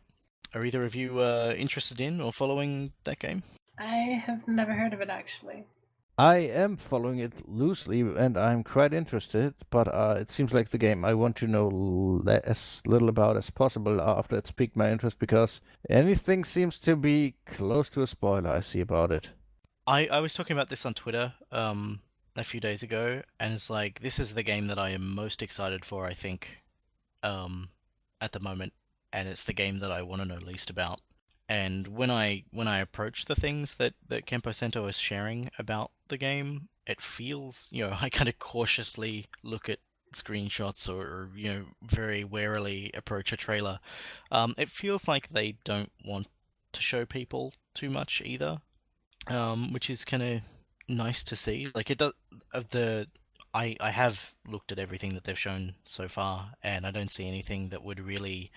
Are either of you interested in or following that game? I have never heard of it, actually. I am following it loosely, and I'm quite interested, but it seems like the game I want to know as little about as possible after it's piqued my interest, because anything seems to be close to a spoiler I see about it. I was talking about this on Twitter a few days ago, and it's like, this is the game that I am most excited for, I think, at the moment, and it's the game that I want to know least about. And when I approach the things that Kempo Sento is sharing about the game, it feels, I kind of cautiously look at screenshots or very warily approach a trailer. It feels like they don't want to show people too much either, which is kind of nice to see. Like, it does. I have looked at everything that they've shown so far, and I don't see anything that would really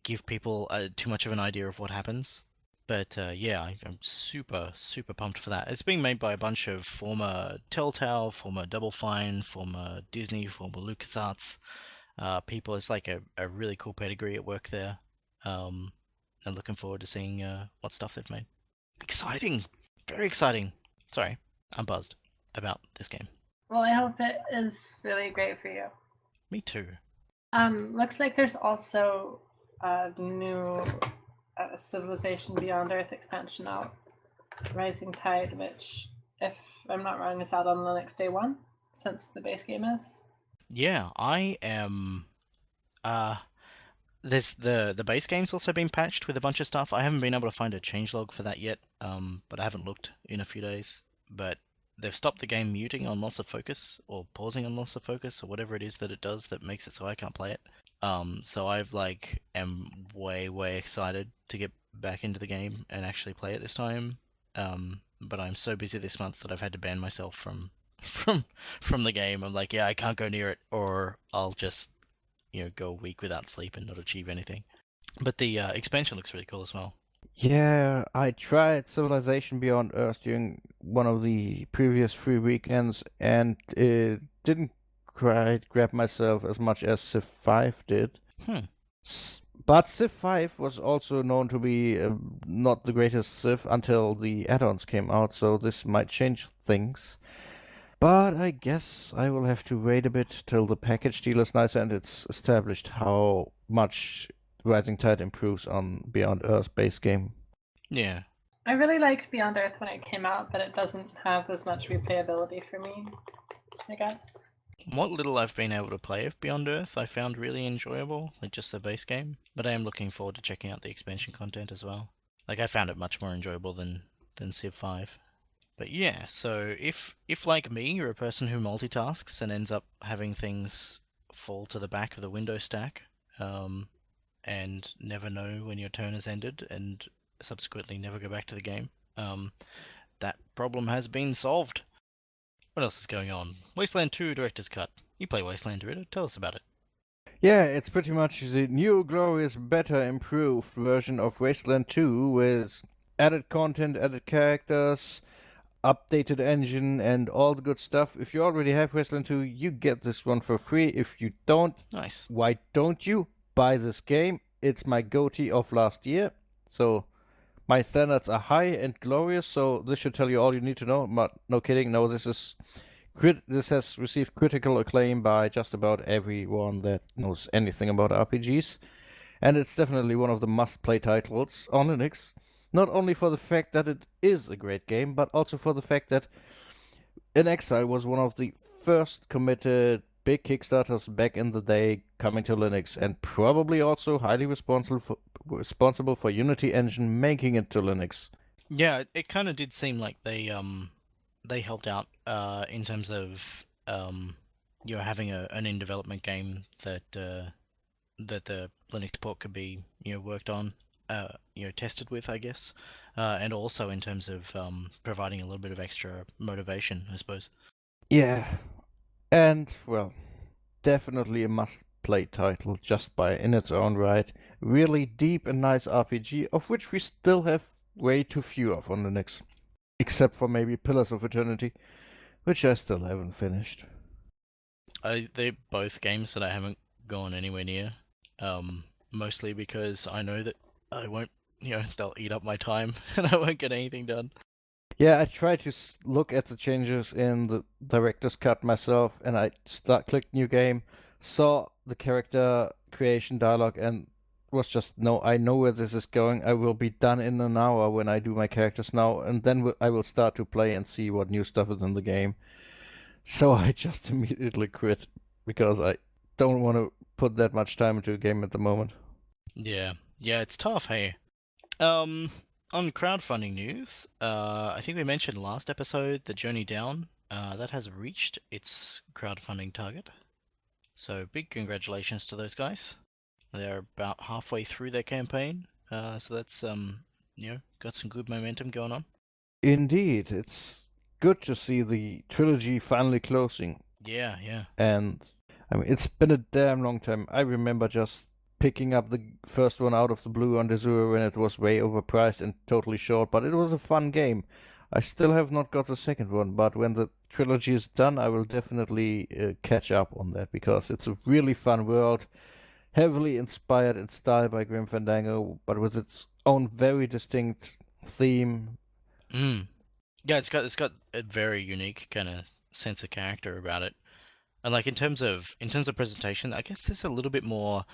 give people too much of an idea of what happens. But yeah, I'm super pumped for that. It's being made by a bunch of former Telltale, former Double Fine, former Disney, former LucasArts people. It's like a really cool pedigree at work there. And looking forward to seeing what stuff they've made. Exciting! Very exciting! Sorry, I'm buzzed about this game. Well, I hope it is really great for you. Me too. Looks like there's also a new Civilization Beyond Earth expansion out, Rising Tide, which, if I'm not wrong, is out on Linux day one, since the base game is. Yeah, I am. There's the base game's also been patched with a bunch of stuff. I haven't been able to find a changelog for that yet, but I haven't looked in a few days. But they've stopped the game muting on loss of focus, or pausing on loss of focus, or whatever it is that it does that makes it so I can't play it. So I've am way excited to get back into the game and actually play it this time. But I'm so busy this month that I've had to ban myself from the game. I'm like, yeah, I can't go near it, or I'll just go a week without sleep and not achieve anything. But the expansion looks really cool as well. Yeah, I tried Civilization Beyond Earth during one of the previous 3 weekends, and it didn't quite grab myself as much as Civ 5 did. Hmm. But Civ 5 was also known to be not the greatest Civ until the add-ons came out, so this might change things. But I guess I will have to wait a bit till the package deal is nicer and it's established how much Rising Tide improves on Beyond Earth's base game. Yeah. I really liked Beyond Earth when it came out, but it doesn't have as much replayability for me, I guess. What little I've been able to play of Beyond Earth, I found really enjoyable, like just the base game. But I am looking forward to checking out the expansion content as well. Like I found it much more enjoyable than Civ 5. But yeah, so if like me, you're a person who multitasks and ends up having things fall to the back of the window stack, and never know when your turn has ended, and subsequently never go back to the game, that problem has been solved. What else is going on? Wasteland 2 Director's Cut. You play Wasteland, Dorito. Tell us about it. Yeah, it's pretty much the new, glorious, better, improved version of Wasteland 2 with added content, added characters, updated engine, and all the good stuff. If you already have Wasteland 2, you get this one for free. If you don't, Nice. why don't you buy this game? It's my goatee of last year. So my standards are high and glorious, so this should tell you all you need to know. But no kidding, no, this has received critical acclaim by just about everyone that knows anything about RPGs. And it's definitely one of the must-play titles on Linux. Not only for the fact that it is a great game, but also for the fact that In Exile was one of the first committed big Kickstarters back in the day coming to Linux, and probably also highly responsible for Unity Engine making it to Linux. Yeah, it kind of did seem like they helped out in terms of having an in development game that that the Linux port could be worked on, tested with, I guess, and also in terms of providing a little bit of extra motivation, I suppose. Yeah, and well, definitely a must-play title just in its own right. Really deep and nice RPG, of which we still have way too few of on Linux, except for maybe Pillars of Eternity, which I still haven't finished. They're both games that I haven't gone anywhere near, mostly because I know that I won't, they'll eat up my time and I won't get anything done. Yeah, I tried to look at the changes in the director's cut myself, and I clicked new game, saw the character creation dialogue, and was just, no, I know where this is going. I will be done in an hour when I do my characters now, and then I will start to play and see what new stuff is in the game. So I just immediately quit, because I don't want to put that much time into a game at the moment. Yeah, it's tough, hey. On crowdfunding news, I think we mentioned last episode the Journey Down. That has reached its crowdfunding target. So big congratulations to those guys. They're about halfway through their campaign. So that's got some good momentum going on. Indeed, it's good to see the trilogy finally closing. Yeah. And I mean, it's been a damn long time. I remember just picking up the first one out of the blue on Desura when it was way overpriced and totally short, but it was a fun game. I still have not got the second one, but when the trilogy is done, I will definitely catch up on that, because it's a really fun world, heavily inspired in style by Grim Fandango, but with its own very distinct theme. Yeah, it's got a very unique kind of sense of character about it, and like in terms of presentation, I guess there's a little bit more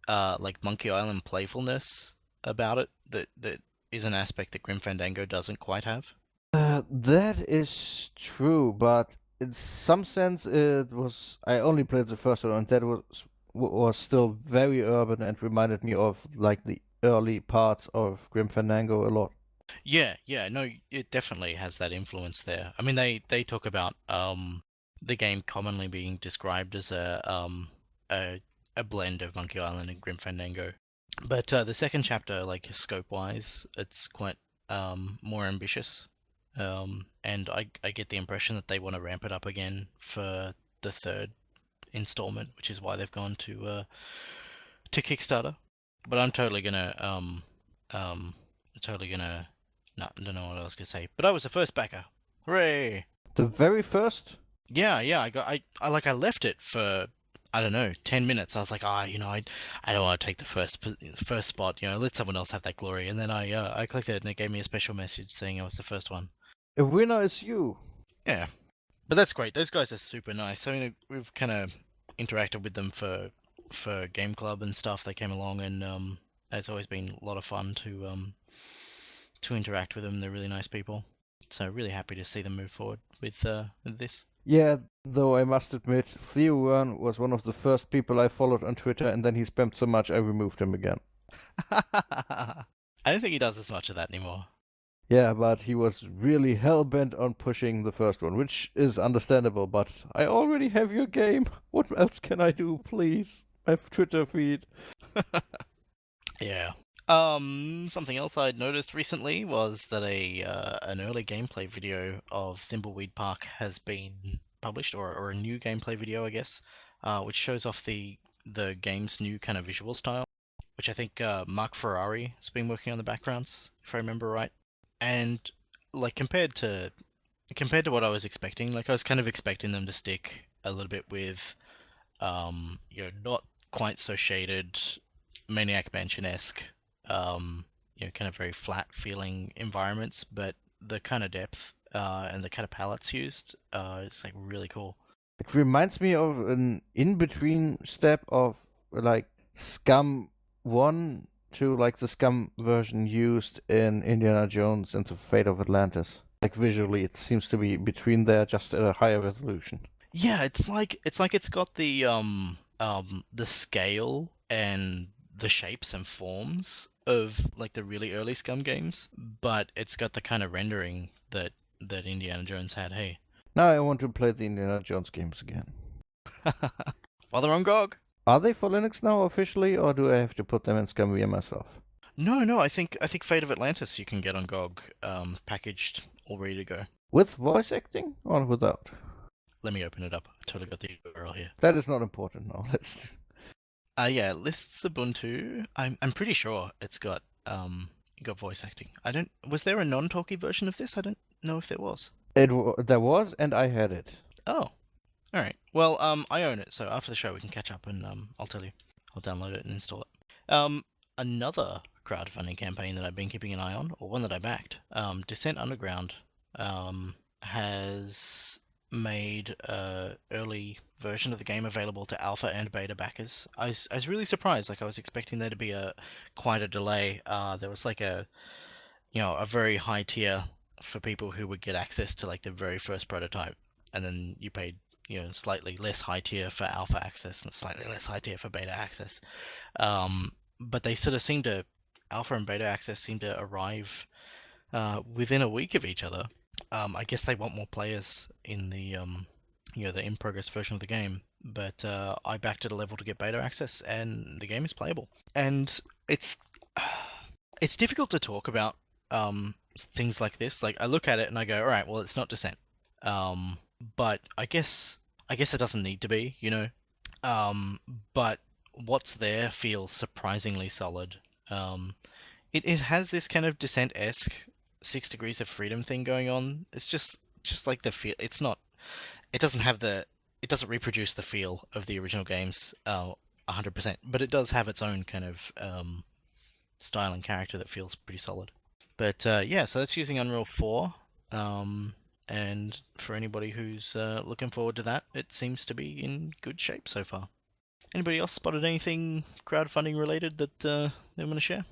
like Monkey Island playfulness about it that is an aspect that Grim Fandango doesn't quite have. That is true, but in some sense it was. I only played the first one, and that was still very urban and reminded me of like the early parts of Grim Fandango a lot. Yeah, no, it definitely has that influence there. I mean, they talk about the game commonly being described as a blend of Monkey Island and Grim Fandango. But the second chapter, like scope-wise, it's quite more ambitious. And I get the impression that they want to ramp it up again for the third installment, which is why they've gone to Kickstarter. But I'm totally gonna totally gonna. No, I don't know what I was gonna say. But I was the first backer. Hooray! The very first? Yeah. I left it for, I don't know, 10 minutes. I was like, I don't want to take the first spot. Let someone else have that glory. And then I clicked it, and it gave me a special message saying I was the first one. A winner is you. Yeah, but that's great. Those guys are super nice. I mean, we've kind of interacted with them for Game Club and stuff. They came along, and it's always been a lot of fun to interact with them. They're really nice people. So really happy to see them move forward with this. Yeah, though I must admit, Theo was one of the first people I followed on Twitter, and then he spammed so much I removed him again. I don't think he does as much of that anymore. Yeah, but he was really hell-bent on pushing the first one, which is understandable, but I already have your game. What else can I do, please? My Twitter feed. Yeah. Something else I'd noticed recently was that an early gameplay video of Thimbleweed Park has been published, or a new gameplay video, I guess, which shows off the game's new kind of visual style, which I think Mark Ferrari has been working on the backgrounds, if I remember right. And like compared to what I was expecting, like I was kind of expecting them to stick a little bit with, not quite so shaded Maniac Mansion-esque, kind of very flat feeling environments, but the kind of depth and the kind of palettes used is like really cool. It reminds me of an in-between step of like Scum 1 to like the Scum version used in Indiana Jones and the Fate of Atlantis. Like visually, it seems to be between there, just at a higher resolution. Yeah, it's like it's got the scale and the shapes and forms of like the really early Scum games, but it's got the kind of rendering that Indiana Jones had. Hey. Now I want to play the Indiana Jones games again. While they're on GOG. Are they for Linux now officially, or do I have to put them in ScumVia myself? No. I think Fate of Atlantis you can get on GOG, packaged, all ready to go. With voice acting or without? Let me open it up. I totally got the URL here. That is not important now. Let's. Yeah, lists Ubuntu. I'm pretty sure it's got voice acting. Was there a non-talkie version of this? I don't know if there was. There was, and I had it. Oh. Alright. Well, I own it, so after the show we can catch up and I'll tell you. I'll download it and install it. Another crowdfunding campaign that I've been keeping an eye on, or one that I backed, Descent Underground, has made an early version of the game available to alpha and beta backers. I was really surprised. Like I was expecting there to be quite a delay. There was like a very high tier for people who would get access to like the very first prototype, and then you paid slightly less high tier for alpha access and slightly less high tier for beta access. But they sort of alpha and beta access seem to arrive within a week of each other. I guess they want more players in the the in-progress version of the game, but I backed at a level to get beta access, and the game is playable. And it's difficult to talk about things like this. Like I look at it and I go, all right, well, it's not Descent, but I guess it doesn't need to be, but what's there feels surprisingly solid. It has this kind of Descent-esque 6 degrees of freedom thing going on. It's just like the feel. It doesn't reproduce the feel of the original games 100%, but it does have its own kind of style and character that feels pretty solid. But yeah, so that's using Unreal 4, and for anybody who's looking forward to that, it seems to be in good shape so far. Anybody else spotted anything crowdfunding related that they want to share?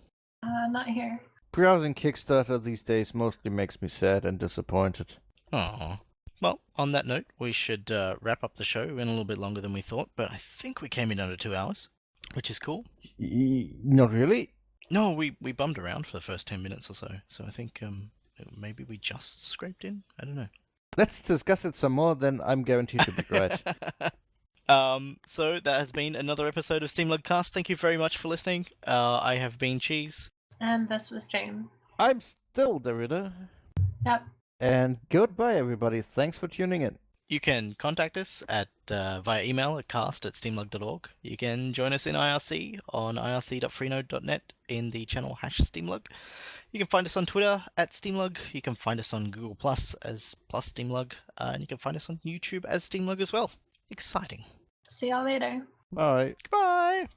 Not here. Browsing Kickstarter these days mostly makes me sad and disappointed. Oh. Well, on that note, we should wrap up the show in a little bit longer than we thought, but I think we came in under 2 hours, which is cool. Not really? No, we bummed around for the first 10 minutes or so I think maybe we just scraped in? I don't know. Let's discuss it some more, then I'm guaranteed to be right. So that has been another episode of SteamLUG Cast. Thank you very much for listening. I have been Cheese. And this was Jane. I'm still Derrida. Yep. And goodbye, everybody. Thanks for tuning in. You can contact us at via email at cast@steamlug.org. You can join us in IRC on irc.freenode.net in the channel #SteamLUG. You can find us on Twitter at SteamLUG. You can find us on Google Plus as +SteamLUG. And you can find us on YouTube as SteamLUG as well. Exciting. See y'all later. Bye. Goodbye!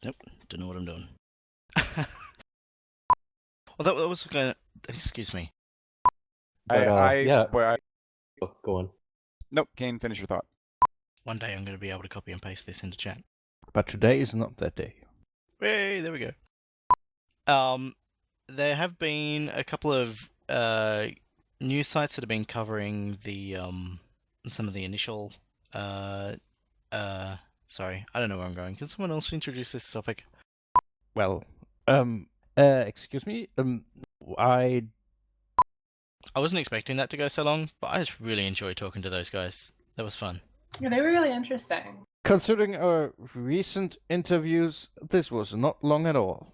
Nope, don't know what I'm doing. Well, that was going to... Excuse me. But, yeah. Well, Oh, go on. nope, Kain, finish your thought. One day I'm going to be able to copy and paste this into chat. But today is not that day. Hey, there we go. There have been a couple of news sites that have been covering the some of the initial sorry, I don't know where I'm going. Can someone else introduce this topic? Well, excuse me. I wasn't expecting that to go so long, but I just really enjoyed talking to those guys. That was fun. Yeah, they were really interesting. Considering our recent interviews, this was not long at all.